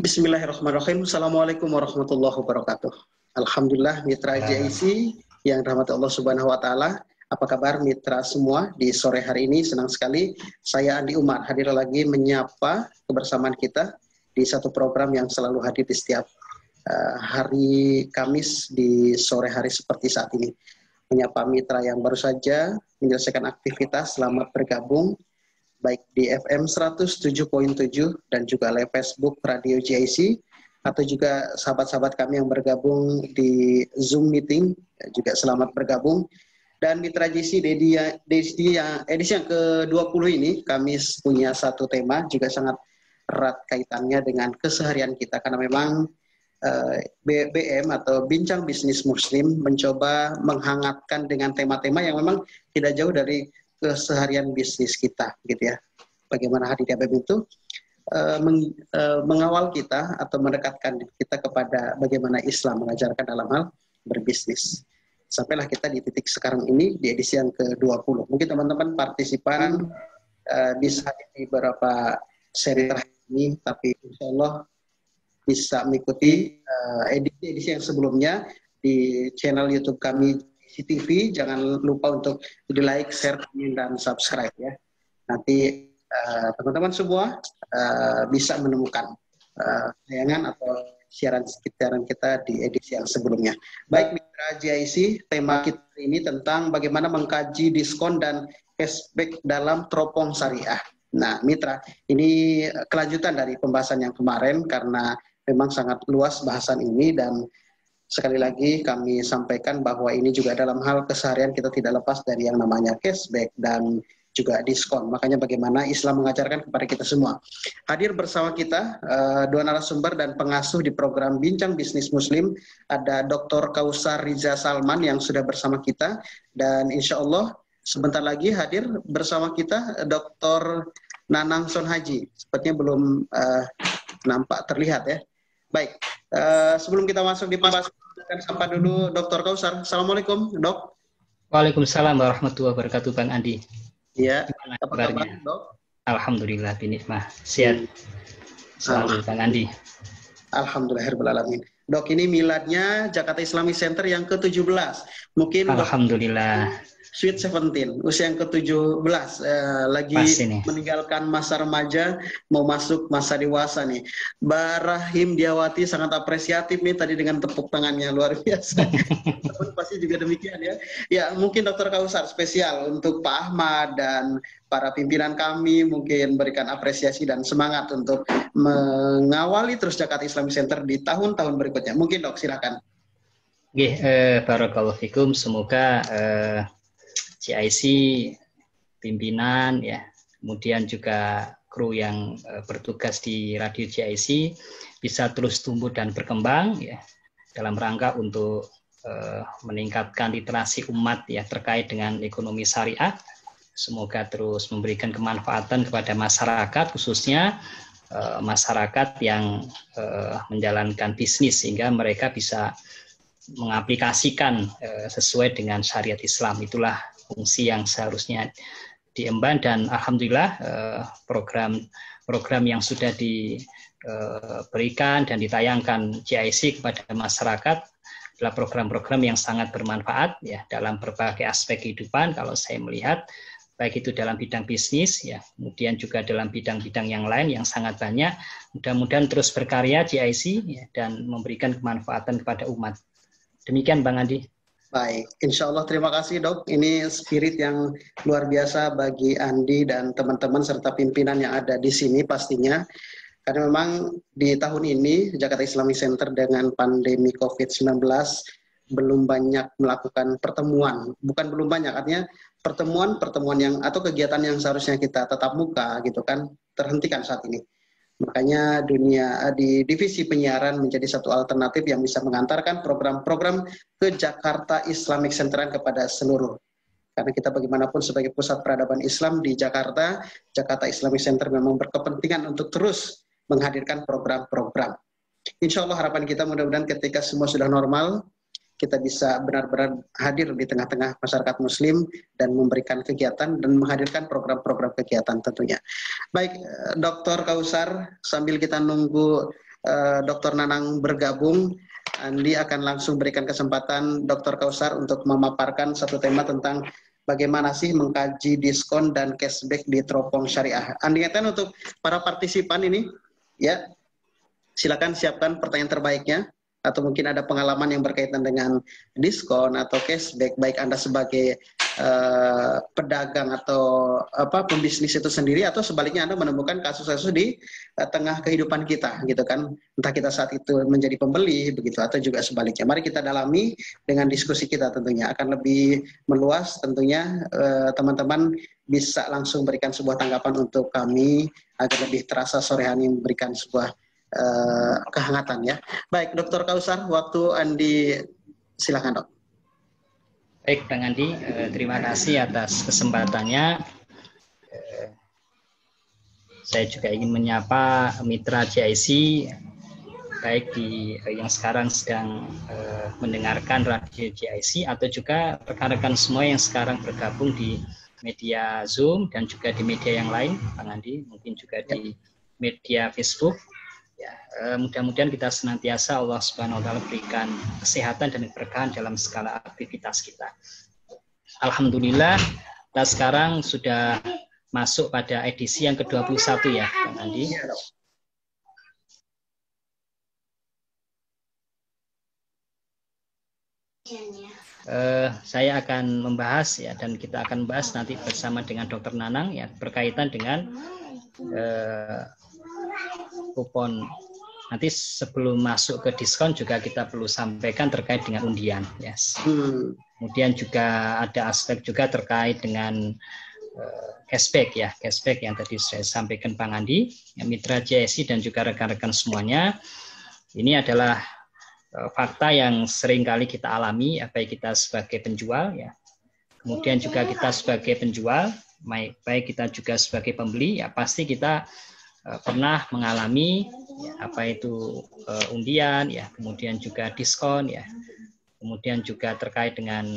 Bismillahirrahmanirrahim. Assalamualaikum warahmatullahi wabarakatuh. Alhamdulillah mitra JIC yang rahmat Allah Subhanahu wa taala. Apa kabar mitra semua di sore hari ini? Senang sekali saya Andi Umar hadir lagi menyapa kebersamaan kita di satu program yang selalu hadir di setiap hari Kamis di sore hari seperti saat ini. Menyapa mitra yang baru saja menyelesaikan aktivitas, selamat bergabung baik di FM 107.7 dan juga live Facebook Radio JIC, atau juga sahabat-sahabat kami yang bergabung di Zoom meeting juga selamat bergabung. Dan mitra JIC di edisi yang ke-20 ini kami punya satu tema juga sangat erat kaitannya dengan keseharian kita, karena memang BBM atau Bincang Bisnis Muslim mencoba menghangatkan dengan tema-tema yang memang tidak jauh dari keseharian bisnis kita, gitu ya. Bagaimana hadir BBM itu mengawal kita atau mendekatkan kita kepada bagaimana Islam mengajarkan dalam hal berbisnis. Sampailah kita di titik sekarang ini di edisi yang ke-20. Mungkin teman-teman partisipan bisa di beberapa seri terakhir ini, tapi insya Allah bisa mengikuti edisi-edisi yang sebelumnya di channel YouTube kami CTV. Jangan lupa untuk di like, share, dan subscribe ya. Nanti teman-teman semua bisa menemukan tayangan atau siaran kita di edisi yang sebelumnya. Baik mitra JIC, tema kita ini tentang bagaimana mengkaji diskon dan cashback dalam teropong syariah. Nah mitra, ini kelanjutan dari pembahasan yang kemarin karena memang sangat luas bahasan ini, dan sekali lagi kami sampaikan bahwa ini juga dalam hal keseharian kita tidak lepas dari yang namanya cashback dan juga diskon. Makanya bagaimana Islam mengajarkan kepada kita semua. Hadir bersama kita dua narasumber dan pengasuh di program Bincang Bisnis Muslim. Ada Dr. Kausar Riza Salman yang sudah bersama kita, dan insya Allah sebentar lagi hadir bersama kita Dr. Nanang Son Haji. Sepertinya belum nampak terlihat ya. Baik, sebelum kita masuk di pembahasan, akan sapa dulu Dr. Kausar. Assalamualaikum, Dok. Waalaikumsalam warahmatullahi wabarakatuh, Bang Andi. Ya, gimana apa kabarnya? kabar, Dok? Alhamdulillah, binikmah. Sehat selalu, Bang Andi. Alhamdulillahirrahmanirrahim. Dok, ini miladnya Jakarta Islamic Center yang ke-17. Mungkin Alhamdulillah. Sweet 17, usia yang ke-17, lagi meninggalkan masa remaja, mau masuk masa dewasa nih. Barahim Diawati sangat apresiatif nih tadi dengan tepuk tangannya, luar biasa. Pasti juga demikian ya. Ya mungkin Dr. Kausar spesial untuk Pak Ahmad dan para pimpinan kami, mungkin berikan apresiasi dan semangat untuk mengawali terus Jakarta Islamic Center di tahun-tahun berikutnya. Mungkin Dok, silakan. Barakallahu fikum, semoga JIC, pimpinan ya, kemudian juga kru yang bertugas di radio JIC bisa terus tumbuh dan berkembang ya, dalam rangka untuk meningkatkan literasi umat ya terkait dengan ekonomi syariah. Semoga terus memberikan kemanfaatan kepada masyarakat, khususnya masyarakat yang menjalankan bisnis, sehingga mereka bisa mengaplikasikan sesuai dengan syariat Islam. Itulah fungsi yang seharusnya diemban, dan alhamdulillah program yang sudah diberikan dan ditayangkan JIC kepada masyarakat adalah program-program yang sangat bermanfaat ya dalam berbagai aspek kehidupan. Kalau saya melihat baik itu dalam bidang bisnis ya, kemudian juga dalam bidang-bidang yang lain yang sangat banyak. Mudah-mudahan terus berkarya JIC ya, dan memberikan kemanfaatan kepada umat. Demikian Bang Andi. Baik, insya Allah terima kasih Dok. Ini spirit yang luar biasa bagi Andi dan teman-teman serta pimpinan yang ada di sini pastinya. Karena memang di tahun ini Jakarta Islamic Center dengan pandemi COVID-19 belum banyak melakukan pertemuan. Bukan belum banyak, artinya pertemuan yang atau kegiatan yang seharusnya kita tatap muka gitu kan terhentikan saat ini. Makanya di divisi penyiaran menjadi satu alternatif yang bisa mengantarkan program-program ke Jakarta Islamic Center kepada seluruh. Karena kita bagaimanapun sebagai pusat peradaban Islam di Jakarta, Jakarta Islamic Center memang berkepentingan untuk terus menghadirkan program-program. Insya Allah harapan kita mudah-mudahan ketika semua sudah normal, kita bisa benar-benar hadir di tengah-tengah masyarakat muslim dan memberikan kegiatan dan menghadirkan program-program kegiatan tentunya. Baik, Dr. Kausar, sambil kita nunggu Dr. Nanang bergabung, Andi akan langsung berikan kesempatan Dr. Kausar untuk memaparkan satu tema tentang bagaimana sih mengkaji diskon dan cashback di teropong syariah. Andi ingatkan untuk para partisipan ini, ya, silakan siapkan pertanyaan terbaiknya, atau mungkin ada pengalaman yang berkaitan dengan diskon atau cashback, baik Anda sebagai pedagang atau pembisnis itu sendiri, atau sebaliknya Anda menemukan kasus-kasus di tengah kehidupan kita, gitu kan, entah kita saat itu menjadi pembeli begitu atau juga sebaliknya. Mari kita dalami dengan diskusi kita, tentunya akan lebih meluas, tentunya teman-teman bisa langsung berikan sebuah tanggapan untuk kami agar lebih terasa sore hari memberikan sebuah kehangatan, ya. Baik, Dr. Kausar, waktu Andi, silakan, Dok. Baik, Bang Andi, terima kasih atas kesempatannya. Saya juga ingin menyapa mitra JIC, baik yang sekarang sedang mendengarkan radio JIC, atau juga rekan-rekan semua yang sekarang bergabung di media Zoom dan juga di media yang lain, Bang Andi, mungkin juga di media Facebook. Ya, mudah-mudahan kita senantiasa Allah Subhanahu wa taala berikan kesehatan dan keberkahan dalam segala aktivitas kita. Alhamdulillah, kita sekarang sudah masuk pada edisi yang ke-21, ya, Bang Andi. Saya akan membahas, ya, dan kita akan bahas nanti bersama dengan Dr. Nanang, ya, berkaitan dengan kupon. Nanti sebelum masuk ke diskon juga kita perlu sampaikan terkait dengan undian, yes. Kemudian juga ada aspek juga terkait dengan cashback, ya, cashback yang tadi saya sampaikan Bang Andi, ya, mitra JSI dan juga rekan-rekan semuanya. Ini adalah fakta yang sering kali kita alami, baik kita sebagai penjual, ya, kemudian juga kita sebagai penjual, baik kita juga sebagai pembeli, ya, pasti kita pernah mengalami, ya, apa itu undian, ya, kemudian juga diskon, ya, kemudian juga terkait dengan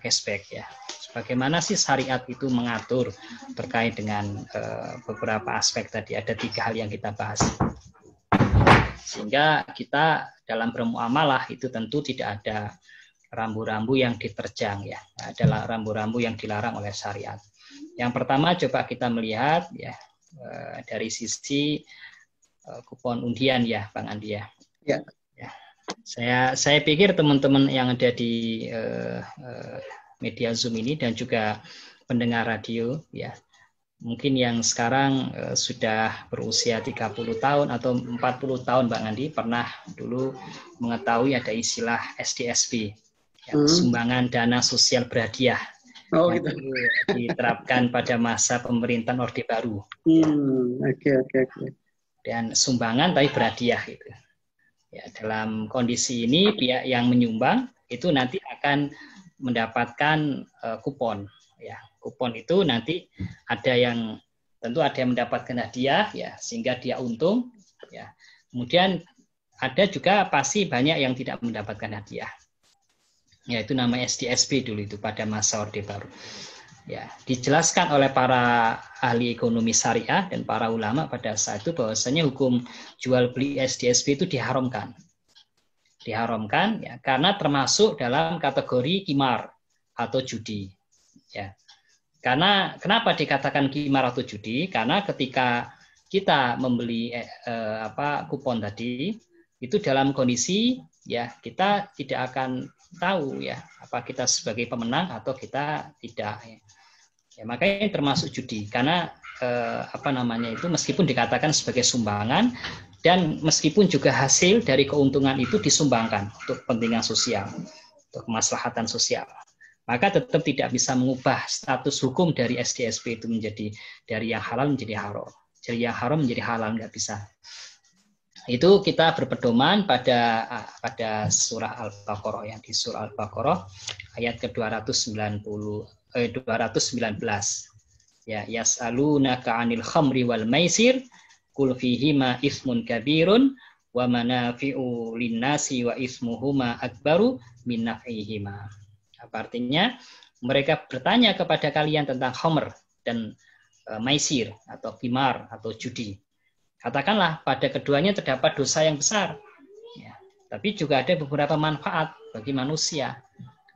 cashback, ya. Bagaimana sih syariat itu mengatur terkait dengan beberapa aspek tadi? Ada 3 hal yang kita bahas, sehingga kita dalam bermuamalah itu tentu tidak ada rambu-rambu yang diterjang, ya, adalah rambu-rambu yang dilarang oleh syariat. Yang pertama, coba kita melihat, ya, dari sisi kupon undian, ya, Bang Andi, ya. Ya. Saya pikir teman-teman yang ada di media Zoom ini dan juga pendengar radio, ya, mungkin yang sekarang sudah berusia 30 tahun atau 40 tahun, Bang Andi, pernah dulu mengetahui ada istilah SDSB, ya, sumbangan dana sosial berhadiah. Yang gitu. Diterapkan pada masa pemerintahan Orde Baru. Oke. Dan sumbangan tapi berhadiah, gitu. Ya, dalam kondisi ini pihak yang menyumbang itu nanti akan mendapatkan kupon, ya. Kupon itu nanti ada yang tentu ada yang mendapatkan hadiah, ya, sehingga dia untung, ya. Kemudian ada juga pasti banyak yang tidak mendapatkan hadiah. Ya, itu nama SDSB dulu itu pada masa Orde Baru. Ya, dijelaskan oleh para ahli ekonomi syariah dan para ulama pada saat itu bahwasanya hukum jual beli SDSB itu diharamkan. Diharamkan, ya, karena termasuk dalam kategori qimar atau judi, ya. Karena kenapa dikatakan qimar atau judi? Karena ketika kita membeli kupon tadi itu dalam kondisi, ya, kita tidak akan tahu, ya, apa kita sebagai pemenang atau kita tidak, ya. Ya, makanya termasuk judi karena itu meskipun dikatakan sebagai sumbangan dan meskipun juga hasil dari keuntungan itu disumbangkan untuk kepentingan sosial, untuk kemaslahatan sosial, maka tetap tidak bisa mengubah status hukum dari SDSB itu menjadi dari yang halal menjadi haram, dari yang haram menjadi halal, nggak bisa. Itu kita berpedoman pada surah Al-Baqarah, yang di surah Al-Baqarah ayat ke-219. Ya, yas'alunaka 'anil khamri wal maisir qul fihima ismun kabirun wa manafi'u linnasi wa ismuhuma akbaru min naf'ihima. Apa artinya? Mereka bertanya kepada kalian tentang khamr dan maisir atau qimar atau judi. Katakanlah pada keduanya terdapat dosa yang besar, ya, tapi juga ada beberapa manfaat bagi manusia.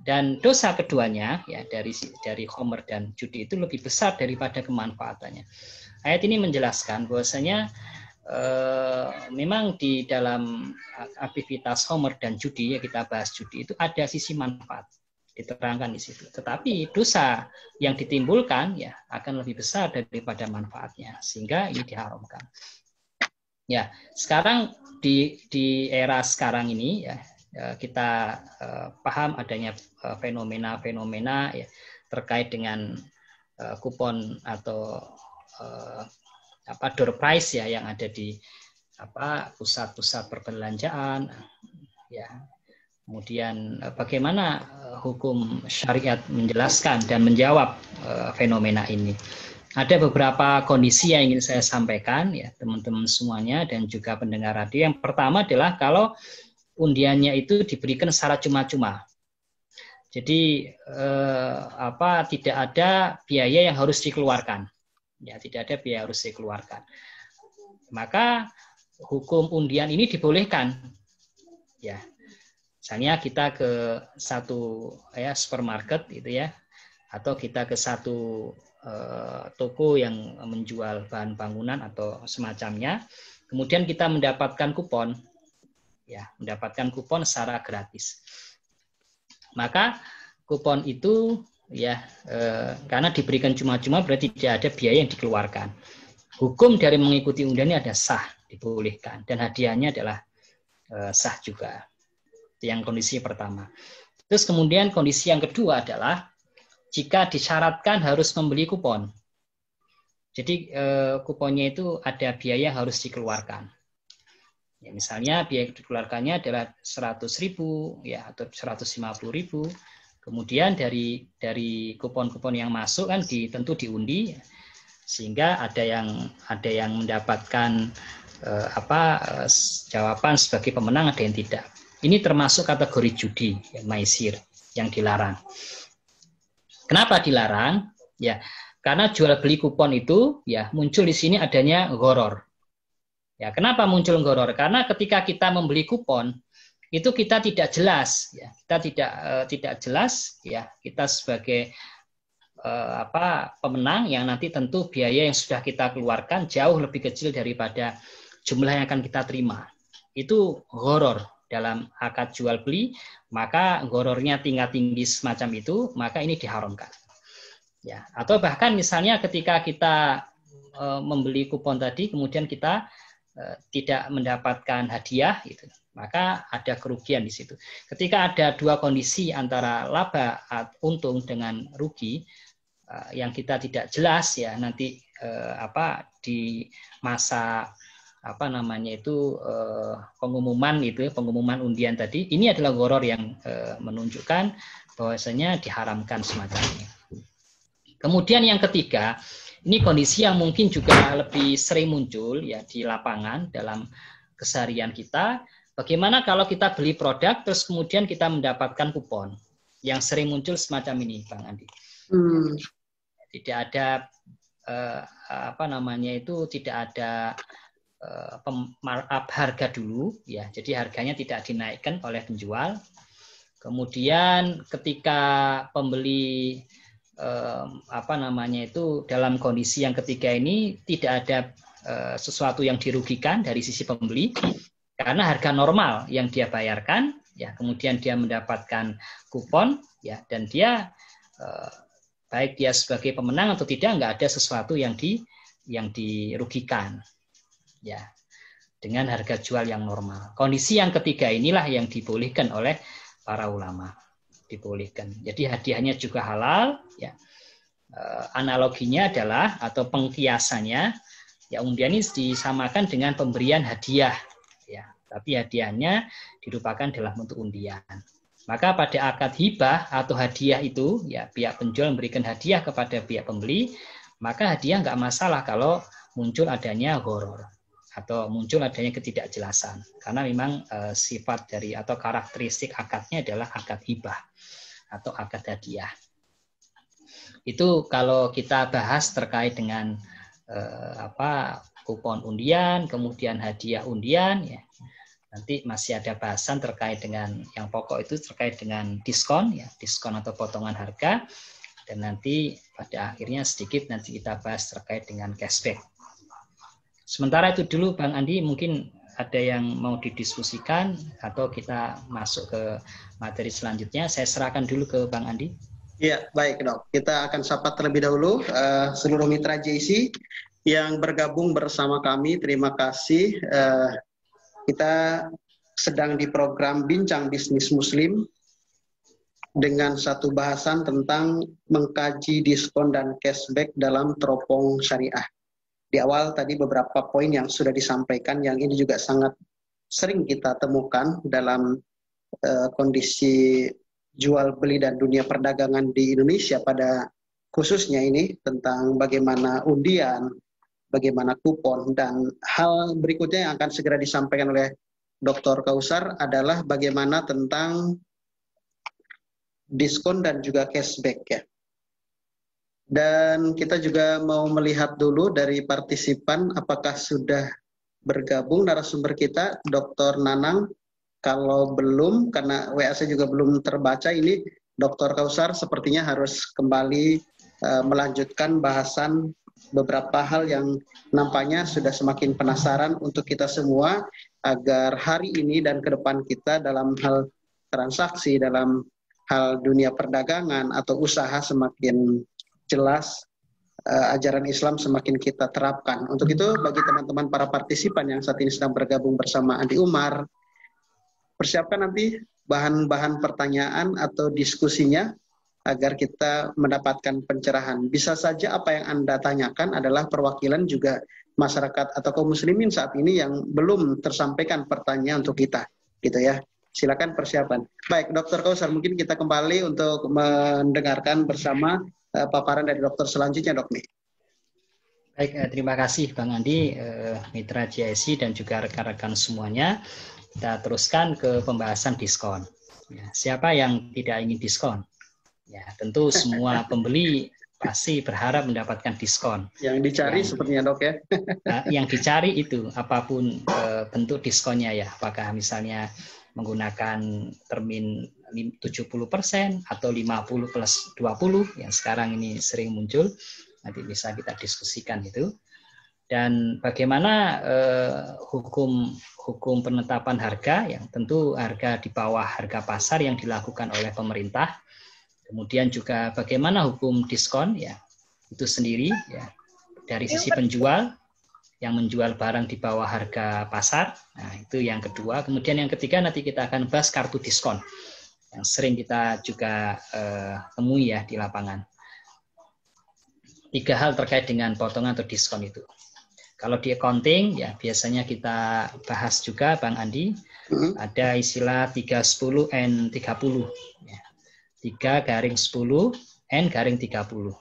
Dan dosa keduanya, ya, dari khamr dan judi itu lebih besar daripada kemanfaatannya. Ayat ini menjelaskan bahwasanya memang di dalam aktivitas khamr dan judi, ya kita bahas judi, itu ada sisi manfaat, diterangkan di situ. Tetapi dosa yang ditimbulkan ya akan lebih besar daripada manfaatnya, sehingga ini diharamkan. Ya, sekarang di era sekarang ini ya, kita paham adanya fenomena-fenomena ya, terkait dengan kupon atau door prize ya yang ada di pusat-pusat perbelanjaan ya. Kemudian bagaimana hukum syariat menjelaskan dan menjawab fenomena ini. Ada beberapa kondisi yang ingin saya sampaikan ya teman-teman semuanya dan juga pendengar radio. Yang pertama adalah kalau undiannya itu diberikan secara cuma-cuma. Jadi tidak ada biaya yang harus dikeluarkan. Ya, tidak ada biaya harus dikeluarkan. Maka hukum undian ini dibolehkan. Ya. Misalnya kita ke satu supermarket gitu ya, atau kita ke satu toko yang menjual bahan bangunan atau semacamnya, kemudian kita mendapatkan kupon, ya, mendapatkan kupon secara gratis. Maka kupon itu ya karena diberikan cuma-cuma berarti tidak ada biaya yang dikeluarkan. Hukum dari mengikuti undian ini ada sah, dibolehkan, dan hadiahnya adalah sah juga. Itu yang kondisi pertama. Terus kemudian kondisi yang kedua adalah jika disyaratkan harus membeli kupon. Jadi kuponnya itu ada biaya yang harus dikeluarkan. Ya, misalnya biaya dikeluarkannya adalah 100.000 ya atau 150.000. Kemudian dari kupon-kupon yang masuk kan tentu diundi, sehingga ada yang mendapatkan jawaban sebagai pemenang, ada yang tidak. Ini termasuk kategori judi, ya, maisir yang dilarang. Kenapa dilarang? Ya, karena jual beli kupon itu ya muncul di sini adanya gharar. Ya, kenapa muncul gharar? Karena ketika kita membeli kupon itu kita tidak jelas, ya, kita tidak jelas, ya, kita sebagai pemenang yang nanti tentu biaya yang sudah kita keluarkan jauh lebih kecil daripada jumlah yang akan kita terima. Itu gharar dalam akad jual beli, maka ghararnya tingkat tinggi semacam itu, maka ini diharamkan. Ya, atau bahkan misalnya ketika kita membeli kupon tadi, kemudian kita tidak mendapatkan hadiah, gitu, maka ada kerugian di situ. Ketika ada dua kondisi antara laba untung dengan rugi yang kita tidak jelas ya nanti di masa pengumuman undian tadi, ini adalah gharar yang menunjukkan bahwasanya diharamkan semacamnya. Kemudian yang ketiga, ini kondisi yang mungkin juga lebih sering muncul ya di lapangan dalam keseharian kita. Bagaimana kalau kita beli produk terus kemudian kita mendapatkan kupon? Yang sering muncul semacam ini, Bang Andi. Tidak ada tidak ada markup harga dulu, ya. Jadi harganya tidak dinaikkan oleh penjual. Kemudian ketika pembeli dalam kondisi yang ketiga ini tidak ada sesuatu yang dirugikan dari sisi pembeli karena harga normal yang dia bayarkan, ya. Kemudian dia mendapatkan kupon, ya, dan dia baik dia sebagai pemenang atau tidak, nggak ada sesuatu yang dirugikan. Ya, dengan harga jual yang normal. Kondisi yang ketiga inilah yang dibolehkan oleh para ulama, dibolehkan. Jadi hadiahnya juga halal. Ya, analoginya adalah atau pengkiasannya, ya undian ini disamakan dengan pemberian hadiah. Ya, tapi hadiahnya dirupakan dalam bentuk undian. Maka pada akad hibah atau hadiah itu, ya pihak penjual memberikan hadiah kepada pihak pembeli, maka hadiah nggak masalah kalau muncul adanya gharar atau muncul adanya ketidakjelasan, karena memang sifat dari atau karakteristik akadnya adalah akad hibah atau akad hadiah. Itu kalau kita bahas terkait dengan kupon undian, kemudian hadiah undian, ya. Nanti masih ada bahasan terkait dengan yang pokok itu terkait dengan diskon, ya, diskon atau potongan harga, dan nanti pada akhirnya sedikit nanti kita bahas terkait dengan cashback. Sementara itu dulu Bang Andi, mungkin ada yang mau didiskusikan atau kita masuk ke materi selanjutnya. Saya serahkan dulu ke Bang Andi. Ya, baik Dok. Kita akan sapa terlebih dahulu seluruh mitra JC yang bergabung bersama kami. Terima kasih. Kita sedang di program Bincang Bisnis Muslim dengan satu bahasan tentang mengkaji diskon dan cashback dalam teropong syariah. Di awal tadi beberapa poin yang sudah disampaikan, yang ini juga sangat sering kita temukan dalam kondisi jual beli dan dunia perdagangan di Indonesia pada khususnya ini, tentang bagaimana undian, bagaimana kupon, dan hal berikutnya yang akan segera disampaikan oleh Dr. Kausar adalah bagaimana tentang diskon dan juga cashback, ya. Dan kita juga mau melihat dulu dari partisipan apakah sudah bergabung narasumber kita, Dr. Nanang. Kalau belum, karena WA saya juga belum terbaca ini, Dr. Kausar sepertinya harus kembali melanjutkan bahasan beberapa hal yang nampaknya sudah semakin penasaran untuk kita semua, agar hari ini dan ke depan kita dalam hal transaksi, dalam hal dunia perdagangan atau usaha semakin jelas, ajaran Islam semakin kita terapkan. Untuk itu, bagi teman-teman para partisipan yang saat ini sedang bergabung bersama Andi Umar, persiapkan nanti bahan-bahan pertanyaan atau diskusinya agar kita mendapatkan pencerahan. Bisa saja apa yang Anda tanyakan adalah perwakilan juga masyarakat atau kaum muslimin saat ini yang belum tersampaikan pertanyaan untuk kita, gitu ya. Silakan persiapan. Baik, Dr. Kausar, mungkin kita kembali untuk mendengarkan bersama paparan dari dokter selanjutnya, Dok. Baik, terima kasih Bang Andi, mitra JIC dan juga rekan-rekan semuanya. Kita teruskan ke pembahasan diskon. Ya, siapa yang tidak ingin diskon? Ya, tentu semua pembeli pasti berharap mendapatkan diskon. Yang dicari sepertinya, Dok, ya. Yang dicari itu apapun bentuk diskonnya, ya. Apakah misalnya menggunakan termin 70% atau 50 plus 20 yang sekarang ini sering muncul, nanti bisa kita diskusikan itu. Dan bagaimana hukum penetapan harga, yang tentu harga di bawah harga pasar yang dilakukan oleh pemerintah. Kemudian juga bagaimana hukum diskon, ya itu sendiri, ya dari sisi penjual yang menjual barang di bawah harga pasar. Nah, itu yang kedua. Kemudian yang ketiga nanti kita akan bahas kartu diskon yang sering kita juga temui ya di lapangan. 3 hal terkait dengan potongan atau diskon itu. Kalau di accounting, ya biasanya kita bahas juga, Bang Andi, ada istilah 3-10-N-30. Ya. 3-10-N-30.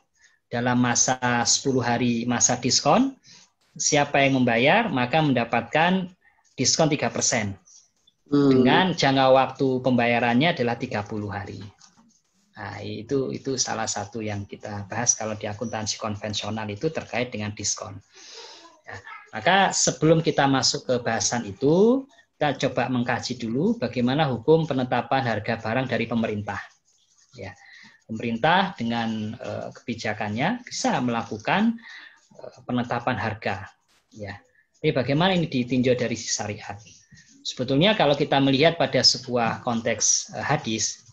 Dalam masa 10 hari masa diskon, siapa yang membayar, maka mendapatkan diskon 3%. Dengan jangka waktu pembayarannya adalah 30 hari. Nah, itu salah satu yang kita bahas kalau di akuntansi konvensional itu terkait dengan diskon. Ya, maka sebelum kita masuk ke bahasan itu, kita coba mengkaji dulu bagaimana hukum penetapan harga barang dari pemerintah. Ya, pemerintah dengan kebijakannya bisa melakukan penetapan harga. Ya, tapi bagaimana ini ditinjau dari sisi syariat? Sebetulnya kalau kita melihat pada sebuah konteks hadis,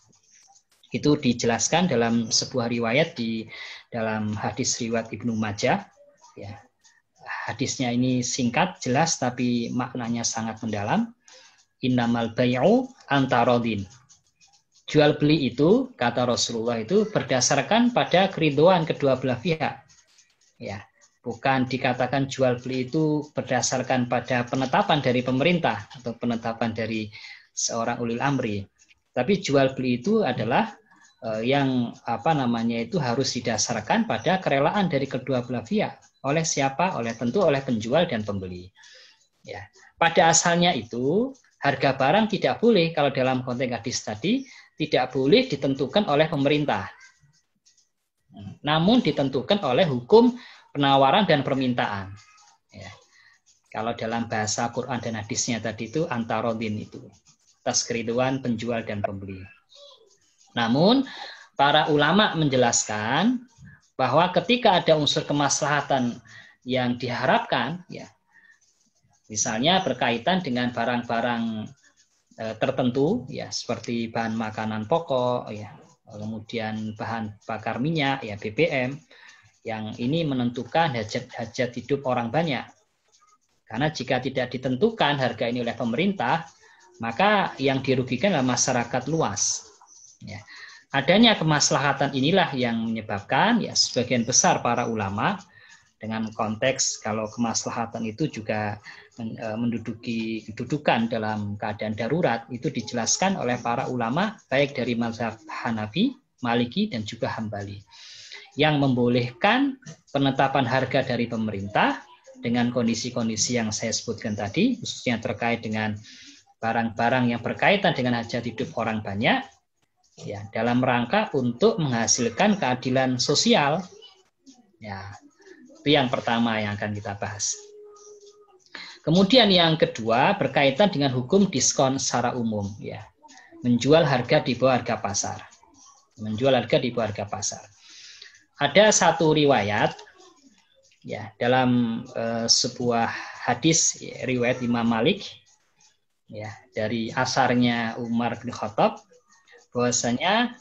itu dijelaskan dalam sebuah riwayat di dalam hadis riwayat Ibnu Majah. Ya. Hadisnya ini singkat, jelas, tapi maknanya sangat mendalam. Innamal bai'u antarodin. Jual beli itu, kata Rasulullah itu berdasarkan pada keridhaan kedua belah pihak. Ya, bukan dikatakan jual beli itu berdasarkan pada penetapan dari pemerintah atau penetapan dari seorang ulil amri. Tapi jual beli itu adalah yang itu harus didasarkan pada kerelaan dari kedua belah pihak. Oleh siapa? Tentu oleh penjual dan pembeli. Ya, pada asalnya itu harga barang tidak boleh, kalau dalam konteks hadis tadi, tidak boleh ditentukan oleh pemerintah. Namun ditentukan oleh hukum penawaran dan permintaan. Ya. Kalau dalam bahasa Quran dan hadisnya tadi itu antarodin itu, atas keriduan penjual dan pembeli. Namun para ulama menjelaskan bahwa ketika ada unsur kemaslahatan yang diharapkan, ya, misalnya berkaitan dengan barang-barang tertentu, ya, seperti bahan makanan pokok, ya, kemudian bahan bakar minyak, ya, BBM, yang ini menentukan hajat hidup orang banyak. Karena jika tidak ditentukan harga ini oleh pemerintah, maka yang dirugikan adalah masyarakat luas. Ya. Adanya kemaslahatan inilah yang menyebabkan ya sebagian besar para ulama dengan konteks kalau kemaslahatan itu juga menduduki kedudukan dalam keadaan darurat, itu dijelaskan oleh para ulama baik dari mazhab Hanafi, Maliki, dan juga Hambali, yang membolehkan penetapan harga dari pemerintah dengan kondisi-kondisi yang saya sebutkan tadi, khususnya terkait dengan barang-barang yang berkaitan dengan hajat hidup orang banyak, ya, dalam rangka untuk menghasilkan keadilan sosial. Ya, itu yang pertama yang akan kita bahas. Kemudian yang kedua berkaitan dengan hukum diskon secara umum, ya, menjual harga di bawah harga pasar, menjual harga di bawah harga pasar. Ada satu riwayat, ya, dalam sebuah hadis, ya, riwayat Imam Malik, ya, dari asarnya Umar bin Khattab, bahwasanya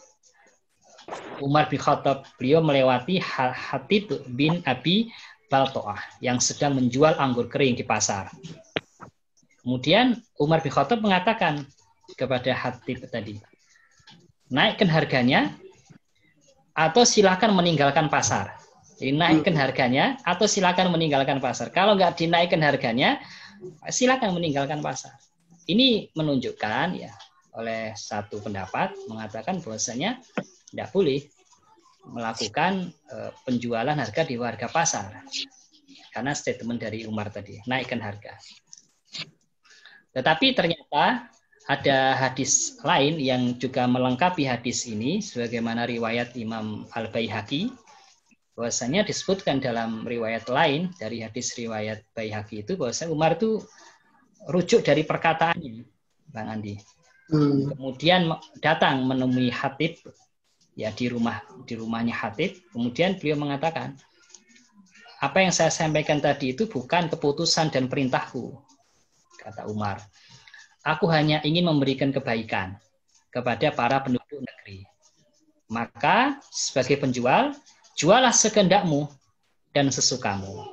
Umar bin Khattab beliau melewati Hatib bin Abi Baltoah yang sedang menjual anggur kering di pasar. Kemudian Umar bin Khattab mengatakan kepada Hatib tadi, naikkan harganya atau silakan meninggalkan pasar. Jadi naikkan harganya atau silakan meninggalkan pasar. Kalau nggak dinaikkan harganya, silakan meninggalkan pasar. Ini menunjukkan, ya, oleh satu pendapat mengatakan bahwasanya tidak boleh melakukan penjualan harga di bawah harga pasar. Karena statement dari Umar tadi, naikkan harga. Tetapi ternyata ada hadis lain yang juga melengkapi hadis ini, sebagaimana riwayat Imam Al-Baihaqi, bahwasanya disebutkan dalam riwayat lain dari hadis riwayat Baihaqi itu bahwasanya Umar itu rujuk dari perkataannya, Bang Andi. Kemudian datang menemui Hatib, ya, di rumahnya Hatib. Kemudian beliau mengatakan, apa yang saya sampaikan tadi itu bukan keputusan dan perintahku, kata Umar. Aku hanya ingin memberikan kebaikan kepada para penduduk negeri. Maka sebagai penjual, jualah sekehendakmu dan sesukamu.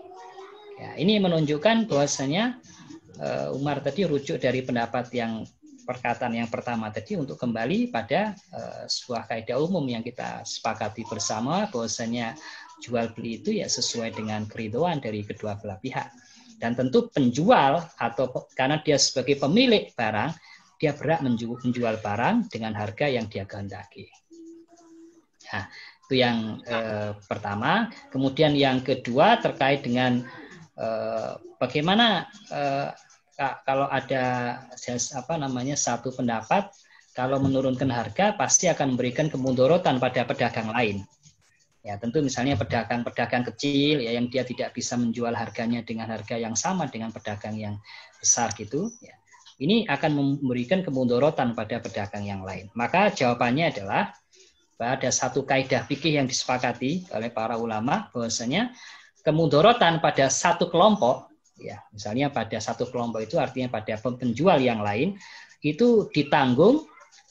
Ya, ini menunjukkan bahwasanya Umar tadi rujuk dari pendapat yang perkataan yang pertama tadi untuk kembali pada sebuah kaidah umum yang kita sepakati bersama, bahwasanya jual beli itu ya sesuai dengan keridhaan dari kedua belah pihak. Dan tentu penjual atau karena dia sebagai pemilik barang, dia berhak menjual barang dengan harga yang dia kehendaki. Nah, itu yang pertama. Kemudian yang kedua terkait dengan bagaimana kalau ada satu pendapat, kalau menurunkan harga pasti akan memberikan kemudorotan pada pedagang lain. Ya, tentu misalnya pedagang-pedagang kecil, ya, yang dia tidak bisa menjual harganya dengan harga yang sama dengan pedagang yang besar gitu, ya. Ini akan memberikan kemudorotan pada pedagang yang lain. Maka jawabannya adalah ada satu kaidah fikih yang disepakati oleh para ulama, bahwasanya kemudorotan pada satu kelompok, ya, misalnya pada satu kelompok itu artinya pada penjual yang lain, itu ditanggung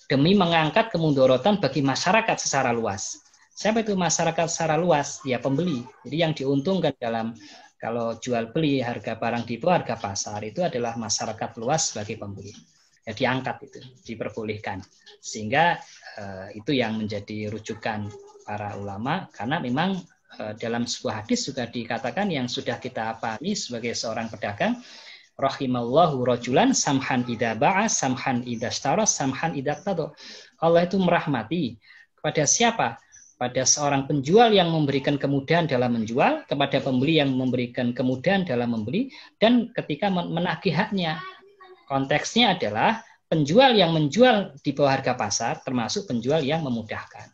demi mengangkat kemudorotan bagi masyarakat secara luas. Siapa itu masyarakat secara luas? Ya, pembeli. Jadi yang diuntungkan dalam kalau jual beli harga barang di bawah harga pasar itu adalah masyarakat luas sebagai pembeli. Ya, diangkat itu, diperbolehkan. Sehingga itu yang menjadi rujukan para ulama, karena memang dalam sebuah hadis juga dikatakan yang sudah kita pahami sebagai seorang pedagang, rahimallahu rajulan samhan idza ba'a, samhan idza ishtara, samhan idza iqtada. Allah itu merahmati kepada siapa? Pada seorang penjual yang memberikan kemudahan dalam menjual, kepada pembeli yang memberikan kemudahan dalam membeli, dan ketika menagih haknya. Konteksnya adalah penjual yang menjual di bawah harga pasar, termasuk penjual yang memudahkan.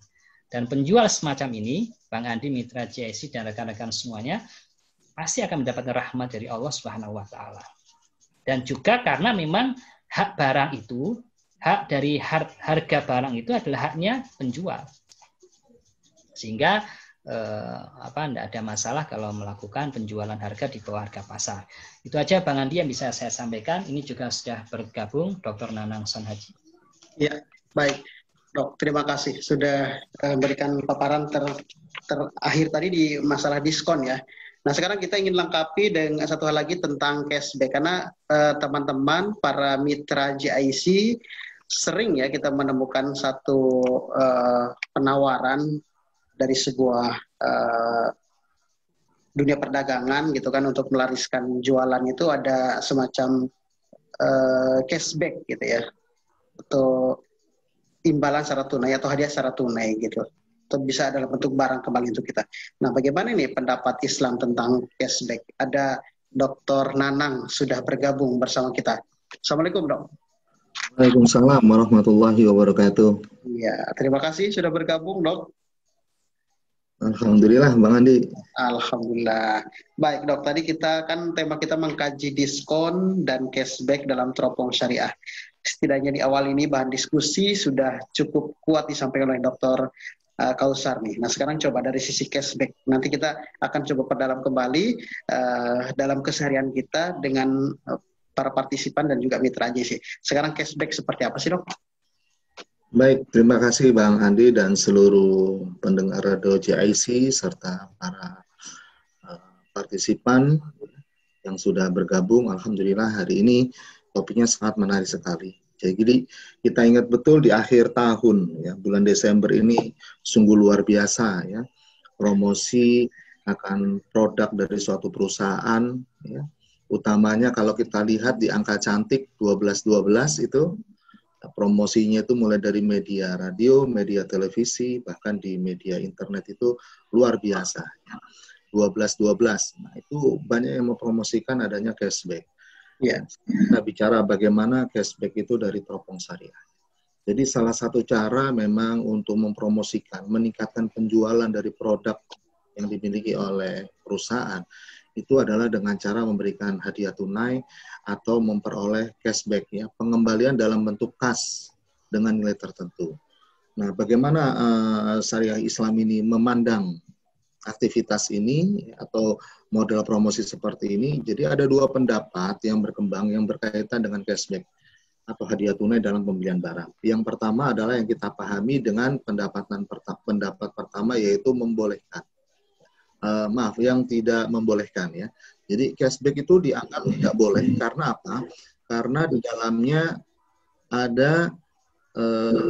Dan penjual semacam ini, Bang Andi, Mitra GIC, dan rekan-rekan semuanya, pasti akan mendapatkan rahmat dari Allah Subhanahu wa taala. Dan juga karena memang hak barang itu, hak dari harga barang itu adalah haknya penjual. Sehingga tidak ada masalah kalau melakukan penjualan harga di bawah harga pasar. Itu aja Bang Andi yang bisa saya sampaikan. Ini juga sudah bergabung Dr. Nanang Sonhaji. Ya, baik. Dok, terima kasih sudah memberikan paparan terakhir tadi di masalah diskon ya. Nah, sekarang kita ingin lengkapi dengan satu hal lagi tentang cashback, karena teman-teman para mitra GIC sering ya kita menemukan satu penawaran dari sebuah dunia perdagangan gitu kan, untuk melariskan jualan itu ada semacam cashback gitu ya, atau imbalan secara tunai atau hadiah secara tunai gitu, atau bisa dalam bentuk barang kembali untuk kita. Nah, bagaimana nih pendapat Islam tentang cashback? Ada Dr. Nanang sudah bergabung bersama kita. Assalamualaikum, Dok. Waalaikumsalam warahmatullahi wabarakatuh. Ya, terima kasih sudah bergabung, Dok. Alhamdulillah, Bang Andi. Alhamdulillah. Baik, Dok. Tadi tema kita mengkaji diskon dan cashback dalam teropong syariah. Setidaknya di awal ini bahan diskusi sudah cukup kuat disampaikan oleh Dr. Kausar nih. Nah, sekarang coba dari sisi cashback. Nanti kita akan coba perdalam kembali dalam keseharian kita dengan para partisipan dan juga mitra JC. Sekarang cashback seperti apa sih, Dok? Baik, terima kasih Bang Andi dan seluruh pendengar Radio JIC serta para partisipan yang sudah bergabung. Alhamdulillah hari ini topiknya sangat menarik sekali. Jadi kita ingat betul di akhir tahun ya, bulan Desember ini sungguh luar biasa ya. Promosi akan produk dari suatu perusahaan ya. Utamanya kalau kita lihat di angka cantik 12-12 itu promosinya itu mulai dari media radio, media televisi, bahkan di media internet itu luar biasa. 12-12. Nah, itu banyak yang mempromosikan adanya cashback. Ya, kita bicara bagaimana cashback itu dari teropong syariah. Jadi salah satu cara memang untuk mempromosikan, meningkatkan penjualan dari produk yang dimiliki oleh perusahaan, itu adalah dengan cara memberikan hadiah tunai atau memperoleh cashback, ya, pengembalian dalam bentuk kas dengan nilai tertentu. Nah, bagaimana syariah Islam ini memandang aktivitas ini atau model promosi seperti ini? Jadi ada dua pendapat yang berkembang yang berkaitan dengan cashback atau hadiah tunai dalam pembelian barang. Yang pertama adalah yang kita pahami dengan pendapat pertama, yaitu membolehkan. Yang tidak membolehkan ya. Jadi cashback itu dianggap tidak boleh karena apa? Karena di dalamnya ada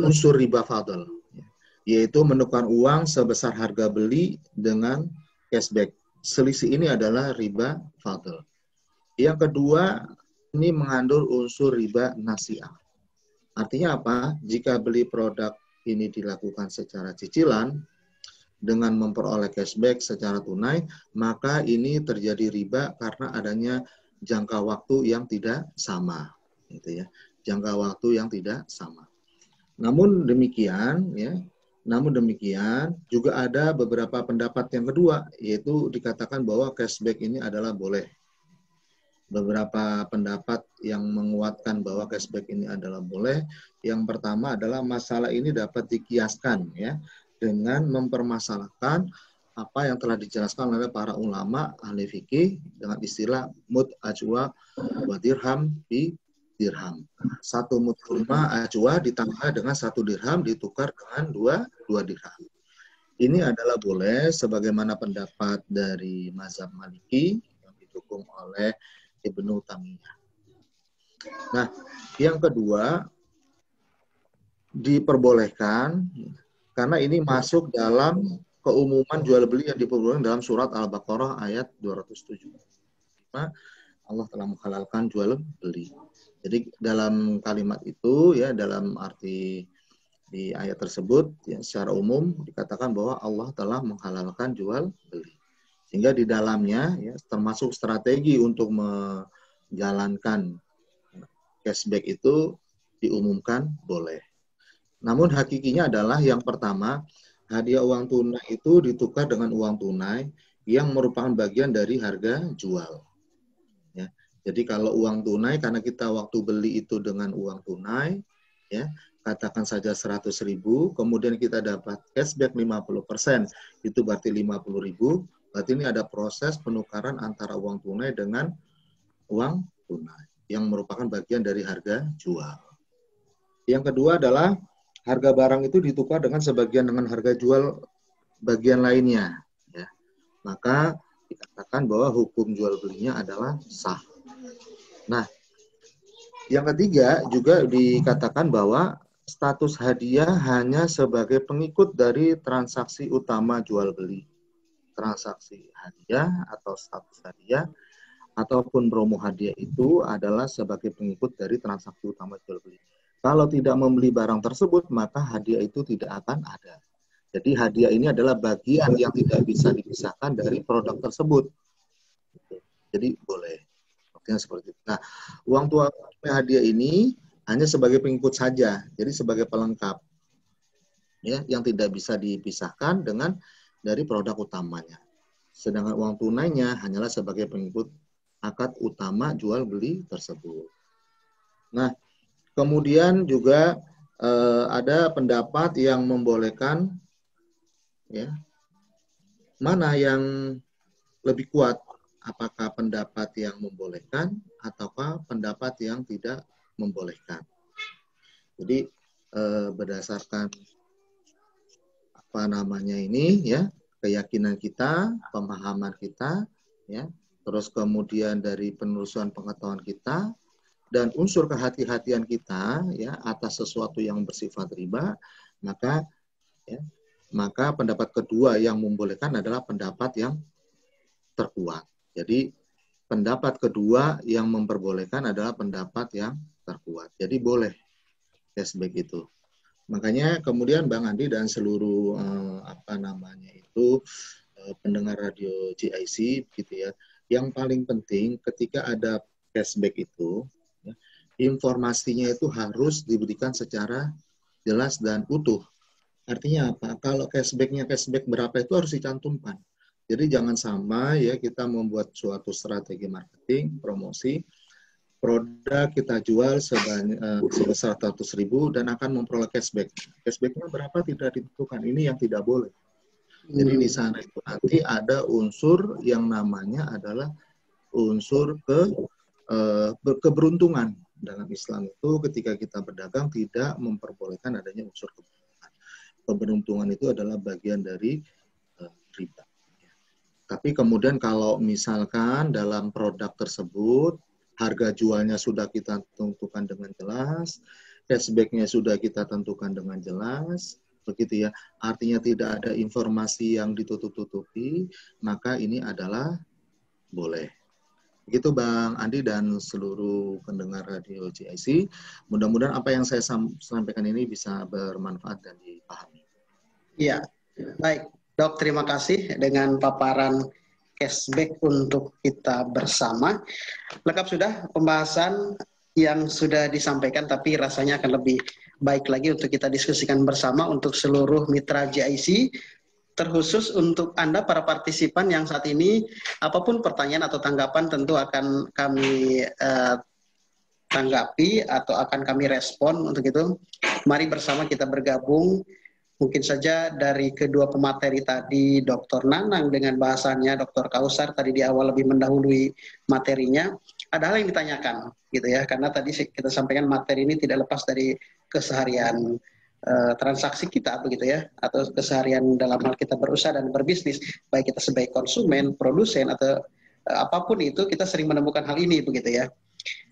unsur riba fadl, yaitu menukar uang sebesar harga beli dengan cashback. Selisih ini adalah riba fadl. Yang kedua, ini mengandung unsur riba nasi'ah. Artinya apa? Jika beli produk ini dilakukan secara cicilan dengan memperoleh cashback secara tunai, maka ini terjadi riba karena adanya jangka waktu yang tidak sama, gitu ya. Jangka waktu yang tidak sama. Namun demikian, juga ada beberapa pendapat yang kedua, yaitu dikatakan bahwa cashback ini adalah boleh. Beberapa pendapat yang menguatkan bahwa cashback ini adalah boleh. Yang pertama adalah masalah ini dapat dikiaskan ya dengan mempermasalahkan apa yang telah dijelaskan oleh para ulama ahli fikih dengan istilah mud ajwa wa dirham bi dirham. Satu mud kurma ajwa ditambah dengan satu dirham ditukar dengan dua dirham. Ini adalah boleh sebagaimana pendapat dari mazhab Maliki yang didukung oleh Ibnu Taimiyah. Nah, yang kedua diperbolehkan karena ini masuk dalam keumuman jual beli yang diperbolehkan dalam surat Al-Baqarah ayat 207. Nah, Allah telah menghalalkan jual beli. Jadi dalam kalimat itu ya, dalam arti di ayat tersebut ya, secara umum dikatakan bahwa Allah telah menghalalkan jual beli. Sehingga di dalamnya ya, termasuk strategi untuk menjalankan cashback itu diumumkan boleh. Namun hakikinya adalah yang pertama, hadiah uang tunai itu ditukar dengan uang tunai yang merupakan bagian dari harga jual. Ya. Jadi kalau uang tunai, karena kita waktu beli itu dengan uang tunai, ya, katakan saja 100.000, kemudian kita dapat cashback 50%, itu berarti 50.000, berarti ini ada proses penukaran antara uang tunai dengan uang tunai, yang merupakan bagian dari harga jual. Yang kedua adalah harga barang itu ditukar dengan sebagian dengan harga jual bagian lainnya. Ya. Maka dikatakan bahwa hukum jual belinya adalah sah. Nah, yang ketiga juga dikatakan bahwa status hadiah hanya sebagai pengikut dari transaksi utama jual beli. Transaksi hadiah atau status hadiah ataupun promo hadiah itu adalah sebagai pengikut dari transaksi utama jual beli. Kalau tidak membeli barang tersebut, maka hadiah itu tidak akan ada. Jadi hadiah ini adalah bagian yang tidak bisa dipisahkan dari produk tersebut. Jadi boleh. Seperti itu. Nah, uang tunai hadiah ini hanya sebagai pengikut saja, jadi sebagai pelengkap, ya, yang tidak bisa dipisahkan dengan dari produk utamanya. Sedangkan uang tunainya hanyalah sebagai pengikut akad utama jual beli tersebut. Nah, kemudian juga ada pendapat yang membolehkan, ya, mana yang lebih kuat? Apakah pendapat yang membolehkan ataukah pendapat yang tidak membolehkan? Jadi berdasarkan apa namanya ini, ya, keyakinan kita, pemahaman kita, ya, terus kemudian dari penelusuran pengetahuan kita dan unsur kehati-hatian kita, ya, atas sesuatu yang bersifat riba, maka, ya, maka pendapat kedua yang membolehkan adalah pendapat yang terkuat. Jadi pendapat kedua yang memperbolehkan adalah pendapat yang terkuat. Jadi boleh cashback itu. Makanya kemudian Bang Andi dan seluruh pendengar radio GIC gitu ya. Yang paling penting ketika ada cashback itu, ya, informasinya itu harus diberikan secara jelas dan utuh. Artinya apa? Kalau cashback berapa itu harus dicantumkan. Jadi jangan sampai, ya, kita membuat suatu strategi marketing, promosi, produk kita jual sebesar 100.000 dan akan memperoleh cashback. Cashbacknya berapa tidak ditentukan. Ini yang tidak boleh. Jadi di sana itu nanti ada unsur yang namanya adalah unsur keberuntungan. Dalam Islam itu ketika kita berdagang tidak memperbolehkan adanya unsur keberuntungan. Keberuntungan itu adalah bagian dari riba. Tapi kemudian kalau misalkan dalam produk tersebut harga jualnya sudah kita tentukan dengan jelas, cashback-nya sudah kita tentukan dengan jelas, begitu ya. Artinya tidak ada informasi yang ditutup-tutupi, maka ini adalah boleh. Begitu Bang Andi dan seluruh pendengar radio GIC. Mudah-mudahan apa yang saya sampaikan ini bisa bermanfaat dan dipahami. Iya, baik. Dok, terima kasih dengan paparan cashback untuk kita bersama. Lengkap sudah pembahasan yang sudah disampaikan, tapi rasanya akan lebih baik lagi untuk kita diskusikan bersama untuk seluruh mitra GIC, terkhusus untuk Anda para partisipan yang saat ini, apapun pertanyaan atau tanggapan tentu akan kami tanggapi atau akan kami respon. Untuk itu, mari bersama kita bergabung. Mungkin saja dari kedua pemateri tadi, Dr. Nanang dengan bahasannya, Dr. Kausar tadi di awal lebih mendahului materinya, ada hal yang ditanyakan, gitu ya, karena tadi kita sampaikan materi ini tidak lepas dari keseharian transaksi kita, begitu ya, atau keseharian dalam hal kita berusaha dan berbisnis, baik kita sebagai konsumen, produsen, atau apapun itu, kita sering menemukan hal ini, begitu ya.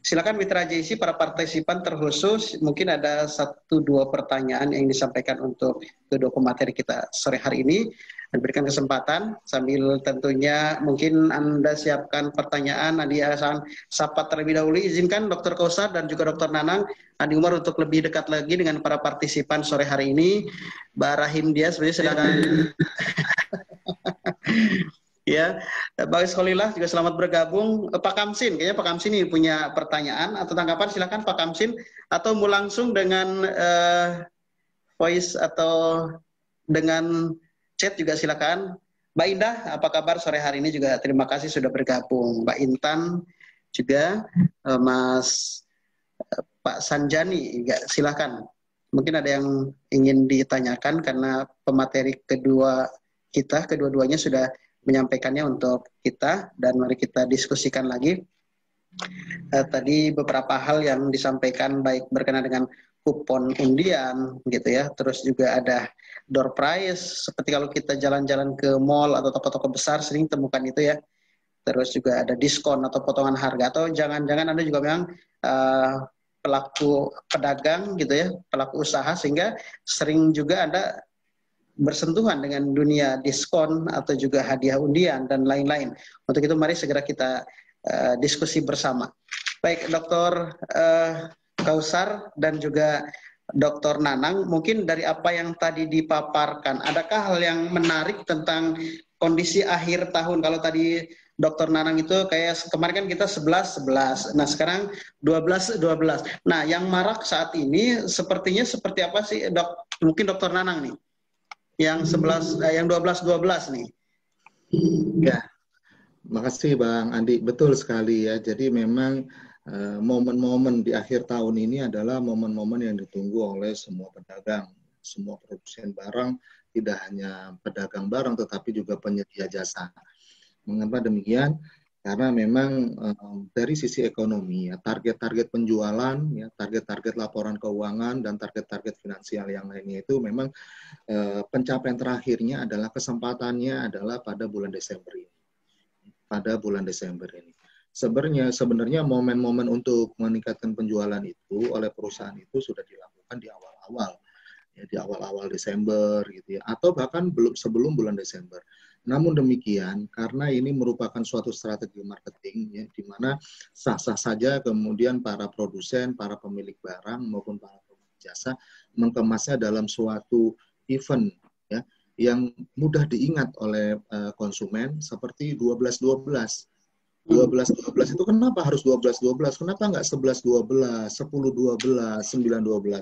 Silakan mitra JC, para partisipan terkhusus, mungkin ada 1-2 pertanyaan yang disampaikan untuk kedua pemateri kita sore hari ini. Dan berikan kesempatan sambil tentunya mungkin Anda siapkan pertanyaan, Andi akan sapa terlebih dahulu. Izinkan Dr. Kausar dan juga Dr. Nanang, Andi Umar untuk lebih dekat lagi dengan para partisipan sore hari ini. Mbak Rahim dia sebenarnya sedang ya, Bang Iskolillah juga selamat bergabung. Pak Kamsin, kayaknya Pak Kamsin ini punya pertanyaan atau tanggapan, silakan Pak Kamsin, atau mau langsung dengan voice atau dengan chat juga silakan. Mbak Indah, apa kabar sore hari ini juga? Terima kasih sudah bergabung. Mbak Intan juga, Mas Pak Sanjani, silakan. Mungkin ada yang ingin ditanyakan karena pemateri kedua-duanya sudah menyampaikannya untuk kita, dan mari kita diskusikan lagi. Tadi beberapa hal yang disampaikan baik berkenaan dengan kupon undian gitu ya, terus juga ada door prize seperti kalau kita jalan-jalan ke mall atau toko-toko besar sering temukan itu ya, terus juga ada diskon atau potongan harga, atau jangan-jangan Anda juga memang pelaku pedagang gitu ya, pelaku usaha, sehingga sering juga Anda bersentuhan dengan dunia diskon atau juga hadiah undian dan lain-lain. Untuk itu mari segera kita diskusi bersama. Baik, Dr. Kausar dan juga Dr. Nanang, mungkin dari apa yang tadi dipaparkan, adakah hal yang menarik tentang kondisi akhir tahun? Kalau tadi Dr. Nanang itu kayak kemarin kan kita 11-11, nah sekarang 12-12. Nah, yang marak saat ini sepertinya seperti apa sih, Dok? Mungkin Dr. Nanang nih, yang 12-12 nih. Ya, makasih Bang Andi. Betul sekali ya. Jadi memang momen-momen di akhir tahun ini adalah momen-momen yang ditunggu oleh semua pedagang, semua produsen barang, tidak hanya pedagang barang tetapi juga penyedia jasa. Mengapa demikian? Karena memang dari sisi ekonomi ya, target-target penjualan, ya, target-target laporan keuangan dan target-target finansial yang lainnya itu memang pencapaian terakhirnya adalah kesempatannya adalah pada bulan Desember ini. Pada bulan Desember ini. Sebenarnya momen-momen untuk meningkatkan penjualan itu oleh perusahaan itu sudah dilakukan di awal-awal, ya, di awal-awal Desember gitu ya, atau bahkan sebelum bulan Desember. Namun demikian, karena ini merupakan suatu strategi marketing, ya, di mana sah-sah saja kemudian para produsen, para pemilik barang maupun para pemilik jasa mengemasnya dalam suatu event, ya, yang mudah diingat oleh konsumen seperti 12-12. 12-12 itu kenapa harus 12-12? Kenapa nggak 11-12, 10-12, 9-12?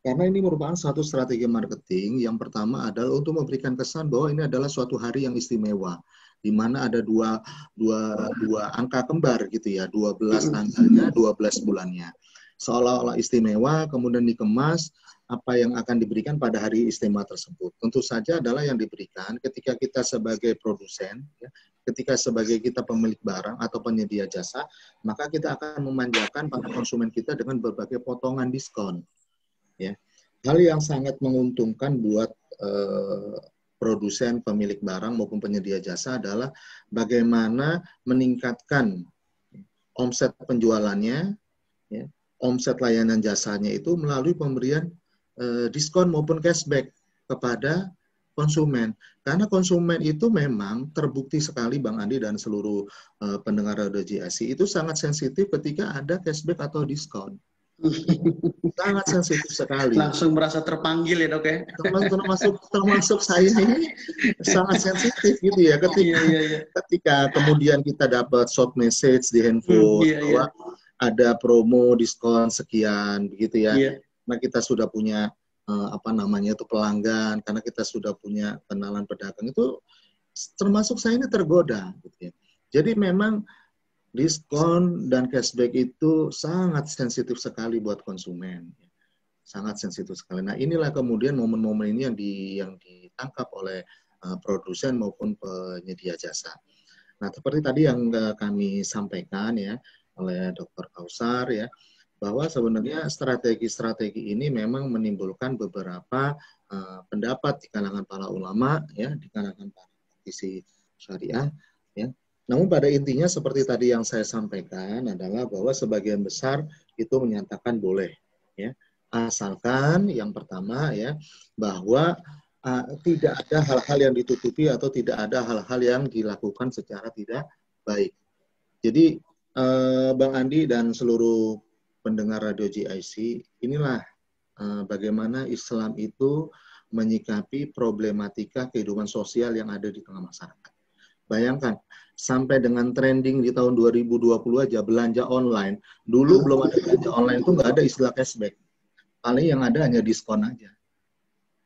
Karena ini merupakan satu strategi marketing. Yang pertama adalah untuk memberikan kesan bahwa ini adalah suatu hari yang istimewa, di mana ada dua angka kembar gitu ya, 12 tanggalnya, 12 bulannya. Seolah-olah istimewa, kemudian dikemas apa yang akan diberikan pada hari istimewa tersebut. Tentu saja adalah yang diberikan ketika kita sebagai produsen, ya, ketika sebagai kita pemilik barang atau penyedia jasa, maka kita akan memanjakan para konsumen kita dengan berbagai potongan diskon. Ya. Hal yang sangat menguntungkan buat produsen, pemilik barang maupun penyedia jasa adalah bagaimana meningkatkan omset penjualannya, ya, omset layanan jasanya itu melalui pemberian diskon maupun cashback kepada konsumen. Karena konsumen itu memang terbukti sekali Bang Andi dan seluruh pendengar Radio GIC itu sangat sensitif ketika ada cashback atau diskon. Sangat sensitif sekali. Langsung merasa terpanggil ya Dok ya. Termasuk saya ini sangat sensitif gitu ya ketika kemudian kita dapat short message di handphone bahwa ada promo diskon sekian begitu ya. Nah kita sudah punya pelanggan, karena kita sudah punya kenalan pedagang, itu termasuk saya ini tergoda gitu ya. Jadi memang diskon dan cashback itu sangat sensitif sekali buat konsumen, sangat sensitif sekali. Nah inilah kemudian momen-momen ini yang ditangkap oleh produsen maupun penyedia jasa. Nah seperti tadi yang kami sampaikan ya oleh Dr. Kausar ya, bahwa sebenarnya strategi-strategi ini memang menimbulkan beberapa pendapat di kalangan para ulama, ya, di kalangan para praktisi syariah, ya. Namun pada intinya seperti tadi yang saya sampaikan adalah bahwa sebagian besar itu menyatakan boleh, ya, asalkan yang pertama ya bahwa tidak ada hal-hal yang ditutupi atau tidak ada hal-hal yang dilakukan secara tidak baik. Jadi Bang Andi dan seluruh pendengar Radio GIC, inilah bagaimana Islam itu menyikapi problematika kehidupan sosial yang ada di tengah masyarakat. Bayangkan, sampai dengan trending di tahun 2020 aja belanja online. Dulu belum ada belanja online itu nggak ada istilah cashback. Paling yang ada hanya diskon aja.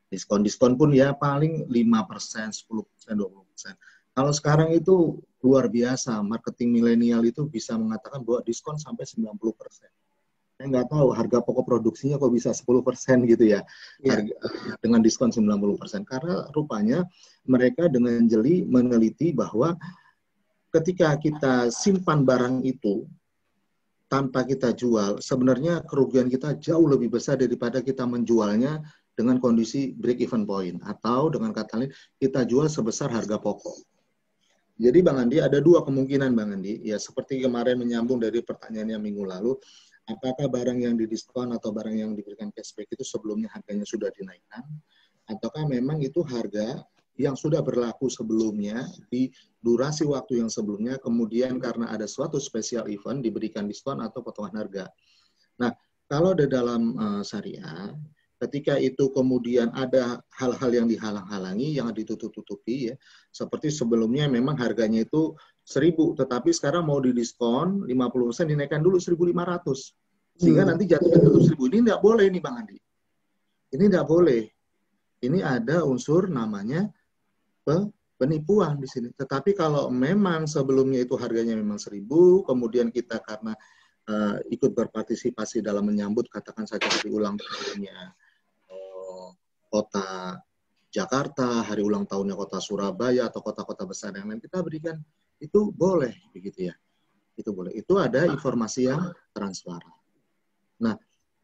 Diskon-diskon pun ya paling 5%, 10%, 20%. Kalau sekarang itu luar biasa, marketing milenial itu bisa mengatakan bahwa diskon sampai 90%. Saya nggak tahu harga pokok produksinya kok bisa 10% gitu ya, harga, dengan diskon 90%. Karena rupanya mereka dengan jeli meneliti bahwa ketika kita simpan barang itu tanpa kita jual, sebenarnya kerugian kita jauh lebih besar daripada kita menjualnya dengan kondisi break even point, atau dengan kata lain kita jual sebesar harga pokok. Jadi Bang Andi, ada dua kemungkinan Bang Andi, ya seperti kemarin menyambung dari pertanyaannya minggu lalu, apakah barang yang didiskon atau barang yang diberikan cashback itu sebelumnya harganya sudah dinaikkan, ataukah memang itu harga yang sudah berlaku sebelumnya di durasi waktu yang sebelumnya, kemudian karena ada suatu special event diberikan diskon atau potongan harga. Nah, kalau di dalam syariah, ketika itu kemudian ada hal-hal yang dihalang-halangi, yang ditutup-tutupi, ya, seperti sebelumnya memang harganya itu 1.000, tetapi sekarang mau didiskon 50%, dinaikkan dulu 1.500. Sehingga nanti jatuhnya tutup 1.000. Ini tidak boleh nih Bang Andi. Ini tidak boleh. Ini ada unsur namanya penipuan di sini. Tetapi kalau memang sebelumnya itu harganya memang 1.000, kemudian kita karena ikut berpartisipasi dalam menyambut, katakan saja hari ulang tahunnya kota Jakarta, hari ulang tahunnya kota Surabaya, atau kota-kota besar yang lain, kita berikan, itu boleh, begitu ya. Itu boleh. Itu ada informasi yang transparan. Nah,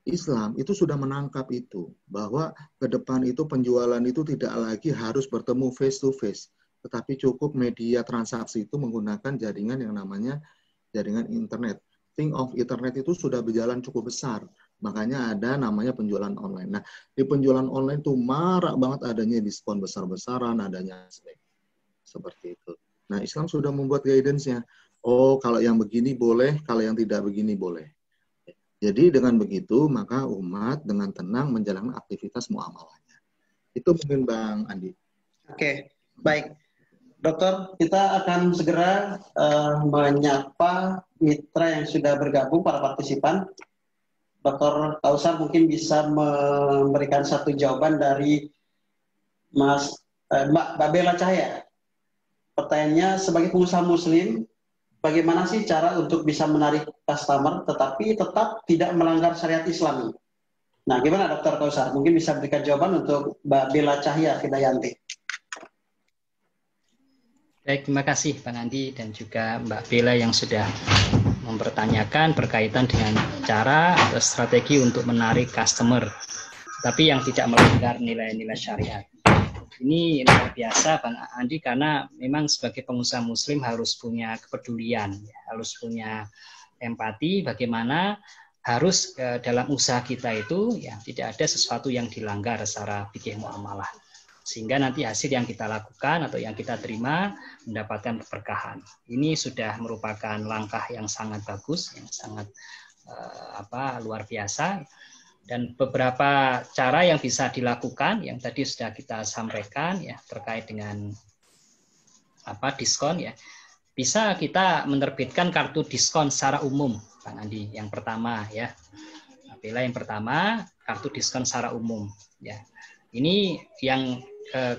Islam itu sudah menangkap itu, bahwa ke depan itu penjualan itu tidak lagi harus bertemu face to face, tetapi cukup media transaksi itu menggunakan jaringan yang namanya jaringan internet. Think of internet itu sudah berjalan cukup besar, makanya ada namanya penjualan online. Nah, di penjualan online itu marak banget adanya diskon besar-besaran, adanya seperti itu. Nah, Islam sudah membuat guidance-nya. Oh, kalau yang begini boleh, kalau yang tidak begini boleh. Jadi dengan begitu, maka umat dengan tenang menjalankan aktivitas muamalahnya. Itu mungkin Bang Andi. Oke, baik. Dokter, kita akan segera menyapa mitra yang sudah bergabung, para partisipan. Dr. Kausar mungkin bisa memberikan satu jawaban dari Mbak Bella Cahaya. Pertanyaannya, sebagai pengusaha muslim, bagaimana sih cara untuk bisa menarik customer tetapi tetap tidak melanggar syariat Islam? Nah, gimana Dr. Kausar? Mungkin bisa berikan jawaban untuk Mbak Bella Cahaya Hidayanti. Baik, terima kasih Bang Andi dan juga Mbak Bella yang sudah mempertanyakan berkaitan dengan cara atau strategi untuk menarik customer, tapi yang tidak melanggar nilai-nilai syariat. Ini luar biasa Bang Andi, karena memang sebagai pengusaha muslim harus punya kepedulian, harus punya empati bagaimana harus dalam usaha kita itu ya tidak ada sesuatu yang dilanggar secara fikih muamalah, sehingga nanti hasil yang kita lakukan atau yang kita terima mendapatkan keberkahan. Ini sudah merupakan langkah yang sangat bagus, yang sangat luar biasa. Dan beberapa cara yang bisa dilakukan yang tadi sudah kita sampaikan ya terkait dengan diskon ya. Bisa kita menerbitkan kartu diskon secara umum, Bang Andi. Yang pertama ya. Bila yang pertama kartu diskon secara umum ya. Ini yang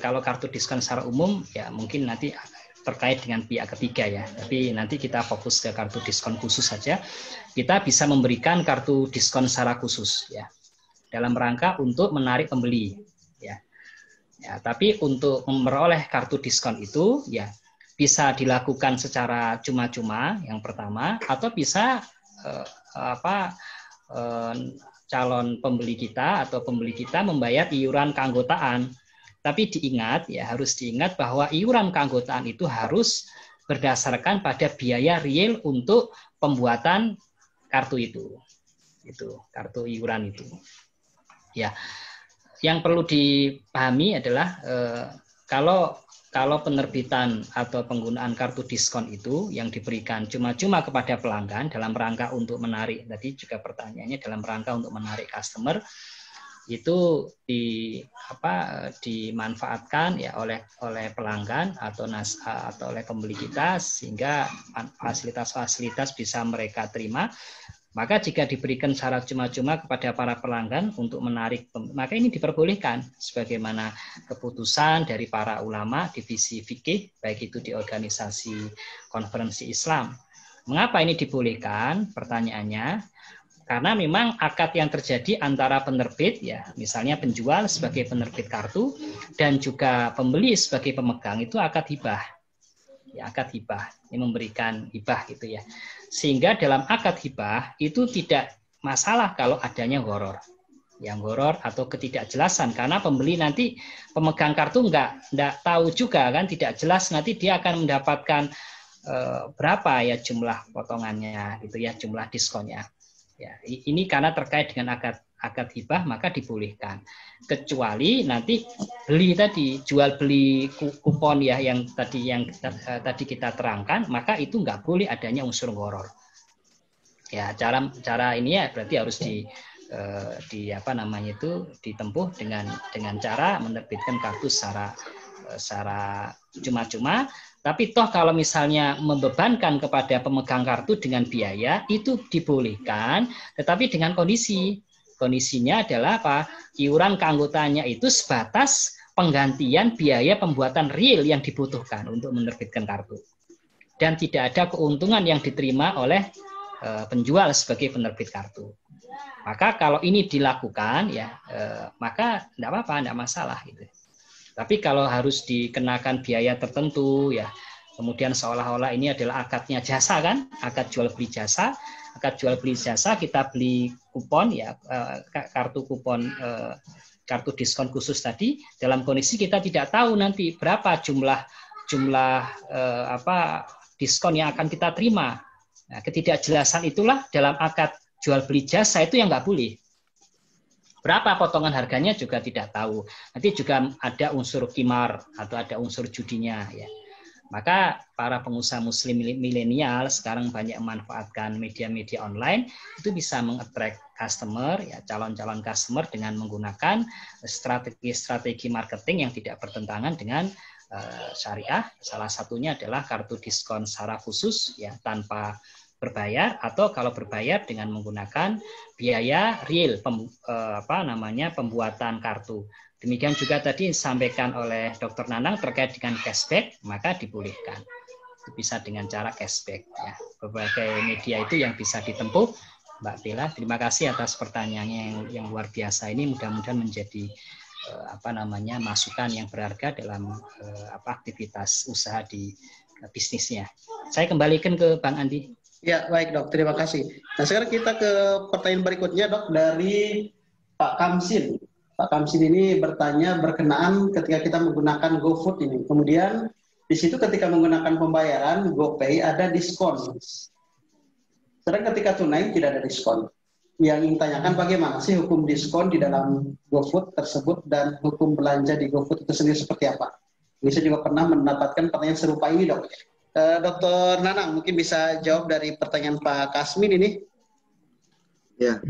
kalau kartu diskon secara umum ya mungkin nanti terkait dengan pihak ketiga ya. Tapi nanti kita fokus ke kartu diskon khusus saja. Kita bisa memberikan kartu diskon secara khusus ya. Dalam rangka untuk menarik pembeli ya. Ya, tapi untuk memperoleh kartu diskon itu ya bisa dilakukan secara cuma-cuma yang pertama, atau bisa calon pembeli kita atau pembeli kita membayar iuran keanggotaan. Tapi harus diingat bahwa iuran keanggotaan itu harus berdasarkan pada biaya real untuk pembuatan kartu itu. Itu kartu iuran itu. Ya. Yang perlu dipahami adalah kalau penerbitan atau penggunaan kartu diskon itu yang diberikan cuma-cuma kepada pelanggan dalam rangka untuk menarik, tadi juga pertanyaannya dalam rangka untuk menarik customer, itu dimanfaatkan ya oleh pelanggan atau oleh pembeli kita, sehingga fasilitas-fasilitas bisa mereka terima, Maka jika diberikan syarat cuma-cuma kepada para pelanggan untuk menarik, maka ini diperbolehkan sebagaimana keputusan dari para ulama divisi fikih, baik itu di organisasi konferensi Islam. Mengapa ini dibolehkan? Pertanyaannya, karena memang akad yang terjadi antara penerbit, ya, misalnya penjual sebagai penerbit kartu dan juga pembeli sebagai pemegang itu akad hibah. Ya, akad hibah, ini memberikan hibah gitu ya. Sehingga dalam akad hibah itu tidak masalah kalau adanya gharar. Yang gharar atau ketidakjelasan, karena pembeli nanti pemegang kartu nggak tahu juga kan, tidak jelas nanti dia akan mendapatkan berapa ya jumlah potongannya gitu ya, jumlah diskonnya. Ya, ini karena terkait dengan akad hibah maka dibolehkan. Kecuali nanti beli tadi, jual beli kupon ya yang tadi kita terangkan, maka itu nggak boleh adanya unsur gharar. Ya, cara ini ya berarti harus ditempuh dengan cara menerbitkan kartu secara cuma-cuma. Tapi toh kalau misalnya membebankan kepada pemegang kartu dengan biaya itu dibolehkan, tetapi dengan kondisinya adalah apa? Iuran keanggotaannya itu sebatas penggantian biaya pembuatan real yang dibutuhkan untuk menerbitkan kartu, dan tidak ada keuntungan yang diterima oleh penjual sebagai penerbit kartu. Maka kalau ini dilakukan ya maka tidak apa-apa, tidak masalah gitu. Tapi kalau harus dikenakan biaya tertentu ya, kemudian seolah-olah ini adalah akadnya jasa kan, akad jual beli jasa. Akad jual beli jasa, kita beli kupon ya, kartu kupon, kartu diskon khusus tadi, dalam kondisi kita tidak tahu nanti berapa jumlah diskon yang akan kita terima. Nah, ketidakjelasan itulah dalam akad jual beli jasa itu yang nggak boleh. Berapa potongan harganya juga tidak tahu. Nanti juga ada unsur qimar atau ada unsur judinya ya. Maka para pengusaha muslim milenial sekarang banyak memanfaatkan media-media online, itu bisa mengattract customer ya, calon-calon customer dengan menggunakan strategi marketing yang tidak bertentangan dengan syariah. Salah satunya adalah kartu diskon secara khusus ya, tanpa berbayar, atau kalau berbayar dengan menggunakan biaya real pembuatan kartu. Demikian juga tadi disampaikan oleh Dr. Nanang terkait dengan cashback, maka dibolehkan. Bisa dengan cara cashback ya. Berbagai media itu yang bisa ditempuh, Mbak Bella. Terima kasih atas pertanyaannya yang luar biasa ini, mudah-mudahan menjadi masukan yang berharga dalam aktivitas usaha di bisnisnya. Saya kembalikan ke Bang Andi. Ya, baik dok, terima kasih. Nah sekarang kita ke pertanyaan berikutnya dok, dari Pak Kamsin. Pak Kamsin ini bertanya berkenaan ketika kita menggunakan GoFood ini. Kemudian di situ ketika menggunakan pembayaran GoPay ada diskon. Sedang ketika tunai tidak ada diskon. Yang ingin tanyakan bagaimana sih hukum diskon di dalam GoFood tersebut dan hukum belanja di GoFood itu sendiri seperti apa? Ini saya juga pernah mendapatkan pertanyaan serupa ini dok. Dr. Nanang mungkin bisa jawab dari pertanyaan Pak Kasmin ini. Ya,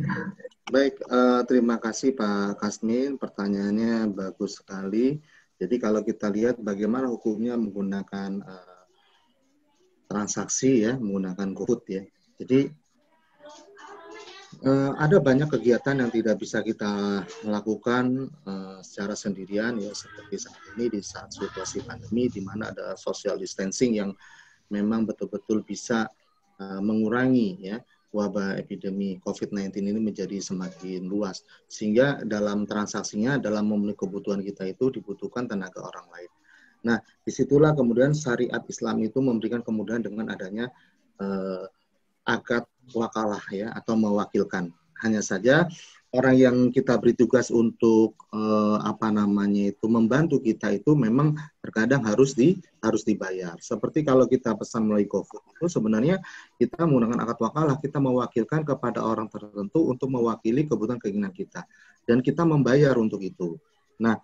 baik. Terima kasih Pak Kasmin. Pertanyaannya bagus sekali. Jadi kalau kita lihat bagaimana hukumnya menggunakan transaksi ya, menggunakan GoFood ya. Jadi ada banyak kegiatan yang tidak bisa kita lakukan secara sendirian ya, seperti saat ini di saat situasi pandemi di mana ada social distancing yang memang betul-betul bisa mengurangi ya wabah epidemi COVID-19 ini menjadi semakin luas, sehingga dalam transaksinya, dalam memenuhi kebutuhan kita itu dibutuhkan tenaga orang lain. Nah, disitulah kemudian syariat Islam itu memberikan kemudahan dengan adanya akad wakalah ya, atau mewakilkan. Hanya saja orang yang kita beri tugas untuk membantu kita itu memang terkadang harus dibayar. Seperti kalau kita pesan melalui GoFood itu sebenarnya kita menggunakan akad wakalah, kita mewakilkan kepada orang tertentu untuk mewakili kebutuhan keinginan kita, dan kita membayar untuk itu. Nah,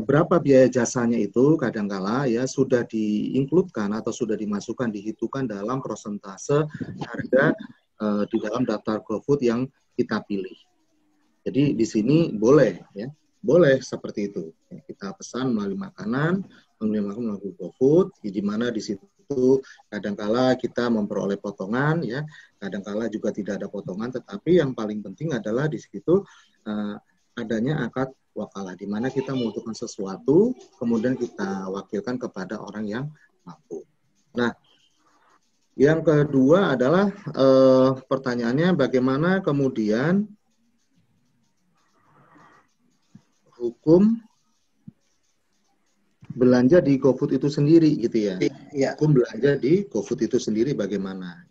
berapa biaya jasanya itu kadangkala ya sudah diinkludkan atau sudah dimasukkan, dihitungkan dalam persentase harga di dalam daftar GoFood yang kita pilih. Jadi di sini boleh ya, boleh seperti itu. Kita pesan melalui makanan, melalui GoFood, di mana di situ itu kadangkala kita memperoleh potongan, ya, kadangkala juga tidak ada potongan, tetapi yang paling penting adalah di situ adanya akad wakalah, di mana kita membutuhkan sesuatu, kemudian kita wakilkan kepada orang yang mampu. Nah, yang kedua adalah pertanyaannya bagaimana kemudian hukum belanja di GoFood itu sendiri gitu ya. Iya. Hukum belanja di GoFood itu sendiri bagaimana?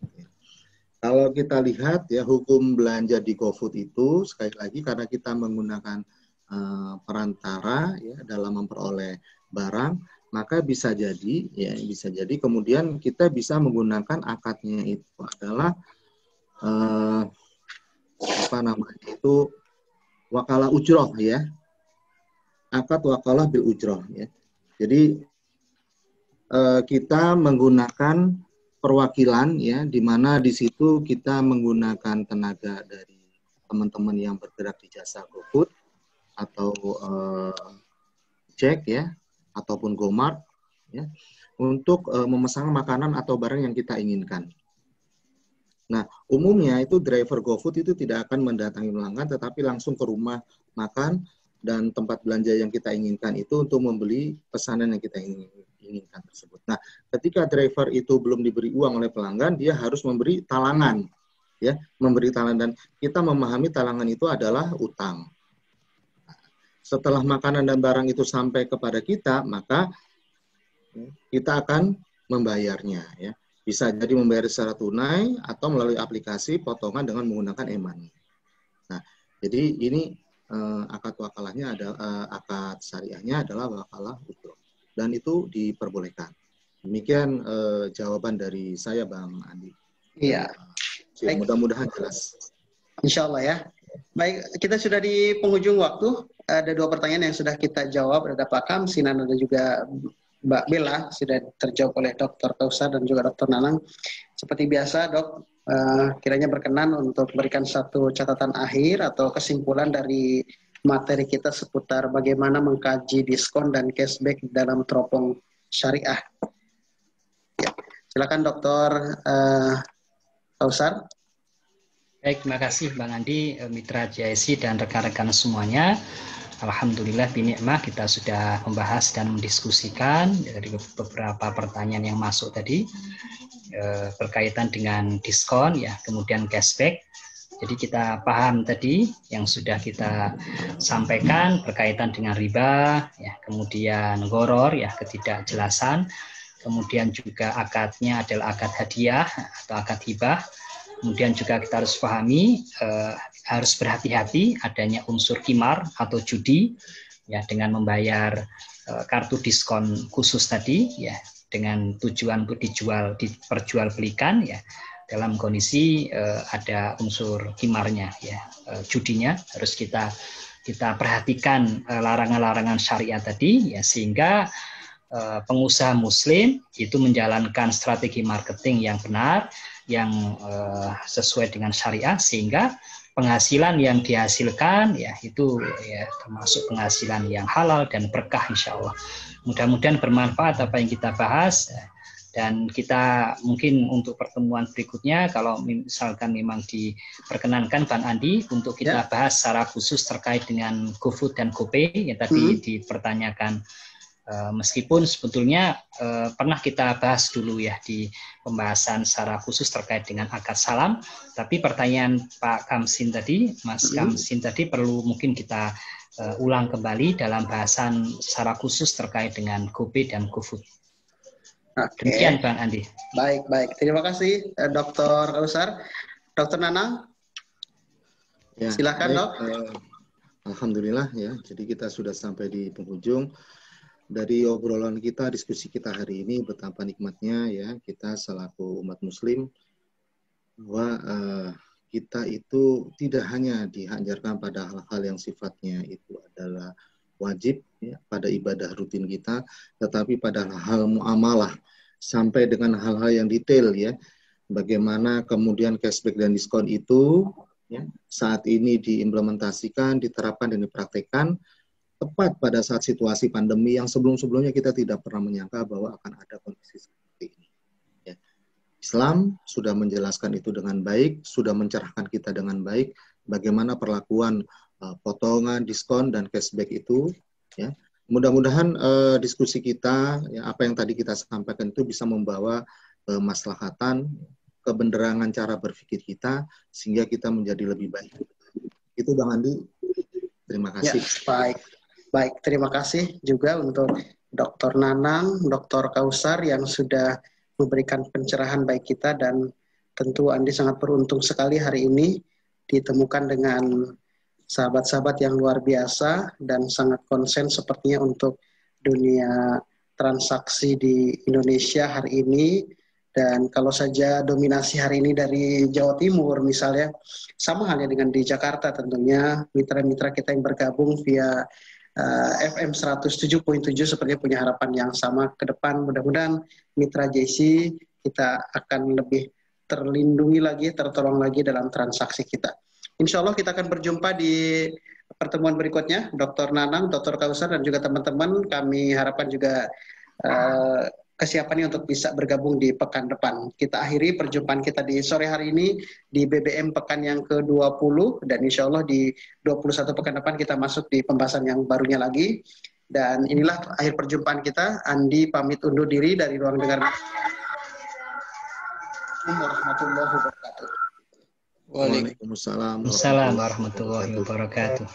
Kalau kita lihat ya hukum belanja di GoFood itu sekali lagi karena kita menggunakan perantara ya dalam memperoleh barang, maka bisa jadi kemudian kita bisa menggunakan akadnya itu adalah wakalah ujroh ya, akad wakalah bil ujroh ya. Jadi kita menggunakan perwakilan ya, di mana di situ kita menggunakan tenaga dari teman-teman yang bergerak di jasa GoFood atau Jack ya, ataupun Gomart ya, untuk memesan makanan atau barang yang kita inginkan. Nah, umumnya itu driver GoFood itu tidak akan mendatangi pelanggan, tetapi langsung ke rumah makan dan tempat belanja yang kita inginkan itu untuk membeli pesanan yang kita inginkan tersebut. Nah, ketika driver itu belum diberi uang oleh pelanggan, dia harus memberi talangan, ya, memberi talangan, dan kita memahami talangan itu adalah utang. Setelah makanan dan barang itu sampai kepada kita, maka kita akan membayarnya. Ya. Bisa jadi membayar secara tunai atau melalui aplikasi potongan dengan menggunakan e-money. Nah, jadi ini akad wakalahnya adalah akad syariahnya adalah wakalah ujroh, dan itu diperbolehkan. Demikian jawaban dari saya, Bang Andi. Iya. Mudah-mudahan jelas. Insya Allah ya. Baik, kita sudah di penghujung waktu. Ada 2 pertanyaan yang sudah kita jawab. Ada Pak Kamsinan, ada juga Mbak Bella. Sudah terjawab oleh Dr. Kausar dan juga Dr. Nanang. Seperti biasa, Dok, kiranya berkenan untuk berikan satu catatan akhir atau kesimpulan dari materi kita seputar bagaimana mengkaji diskon dan cashback dalam teropong syariah. Ya. Silakan Dr. Kausar. Baik, terima kasih Bang Andi, Mitra JIC dan rekan-rekan semuanya. Alhamdulillah binikmah kita sudah membahas dan mendiskusikan dari beberapa pertanyaan yang masuk tadi berkaitan dengan diskon ya, kemudian cashback. Jadi kita paham tadi yang sudah kita sampaikan berkaitan dengan riba ya, kemudian gharar ya, ketidakjelasan, kemudian juga akadnya adalah akad hadiah atau akad hibah. Kemudian juga kita harus pahami harus berhati-hati adanya unsur qimar atau judi ya, dengan membayar kartu diskon khusus tadi ya, dengan tujuan untuk diperjualbelikan ya, dalam kondisi ada unsur qimarnya ya, judinya harus kita perhatikan larangan-larangan syariah tadi ya, sehingga pengusaha muslim itu menjalankan strategi marketing yang benar, yang sesuai dengan syariah, sehingga penghasilan yang dihasilkan ya itu ya termasuk penghasilan yang halal dan berkah insya Allah. Mudah-mudahan bermanfaat apa yang kita bahas, dan kita mungkin untuk pertemuan berikutnya kalau misalkan memang diperkenankan Bang Andi untuk kita bahas secara khusus terkait dengan GoFood dan GoPay yang tadi dipertanyakan. Meskipun sebetulnya pernah kita bahas dulu ya di pembahasan secara khusus terkait dengan akad salam, tapi pertanyaan Pak Kamsin tadi, Mas Kamsin tadi perlu mungkin kita ulang kembali dalam bahasan secara khusus terkait dengan GoPay dan GoFood. Demikian Bang Andi. Baik. Terima kasih Dr. Kausar. Dr. Nanang, ya, silakan Dok. Alhamdulillah ya, jadi kita sudah sampai di penghujung. Dari obrolan kita, diskusi kita hari ini, betapa nikmatnya ya kita selaku umat muslim bahwa kita itu tidak hanya diajarkan pada hal-hal yang sifatnya itu adalah wajib ya, pada ibadah rutin kita, tetapi pada hal muamalah sampai dengan hal-hal yang detail ya, bagaimana kemudian cashback dan diskon itu ya, saat ini diimplementasikan, diterapkan dan dipraktekkan tepat pada saat situasi pandemi yang sebelum-sebelumnya kita tidak pernah menyangka bahwa akan ada kondisi seperti ini. Islam sudah menjelaskan itu dengan baik, sudah mencerahkan kita dengan baik, bagaimana perlakuan potongan, diskon, dan cashback itu. Ya. Mudah-mudahan diskusi kita, ya, apa yang tadi kita sampaikan itu bisa membawa kemaslahatan, kebenaran cara berpikir kita, sehingga kita menjadi lebih baik. Itu Bang Andi. Terima kasih. Ya, baik. Terima kasih juga untuk Dr. Nanang, Dr. Kausar yang sudah memberikan pencerahan baik kita, dan tentu Andi sangat beruntung sekali hari ini ditemukan dengan sahabat-sahabat yang luar biasa dan sangat konsen sepertinya untuk dunia transaksi di Indonesia hari ini. Dan kalau saja dominasi hari ini dari Jawa Timur misalnya, sama halnya dengan di Jakarta tentunya, mitra-mitra kita yang bergabung via FM 107.7 sepertinya punya harapan yang sama ke depan. Mudah-mudahan mitra JC kita akan lebih terlindungi lagi, tertolong lagi dalam transaksi kita. Insya Allah kita akan berjumpa di pertemuan berikutnya. Dr. Nanang, Dr. Kausar, dan juga teman-teman, kami harapkan juga kesiapannya untuk bisa bergabung di pekan depan. Kita akhiri perjumpaan kita di sore hari ini di BBM pekan yang ke-20, dan insya Allah di 21 pekan depan kita masuk di pembahasan yang barunya lagi. Dan inilah akhir perjumpaan kita. Andi pamit undur diri dari ruang dengar. Warahmatullahi wabarakatuh. Waalaikumsalam warahmatullahi wabarakatuh.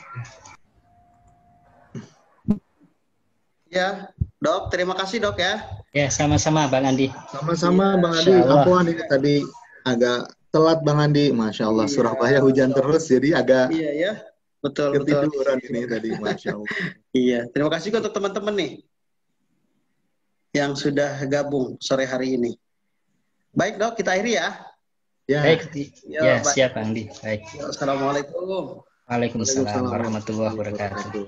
Ya, Dok, terima kasih Dok ya. Ya, sama-sama Bang Andi. Sama-sama Bang Andi. Apaan ini tadi agak telat Bang Andi. Masya Allah, Surabaya hujan terus, jadi agak betul. Ketiduran ini tadi, Masya Allah. Iya, terima kasih untuk teman-teman nih yang sudah gabung sore hari ini. Baik Dok, kita akhiri ya. Ya, baik. Siap Bang Andi. Baik. Assalamualaikum. Waalaikumsalam warahmatullahi wabarakatuh.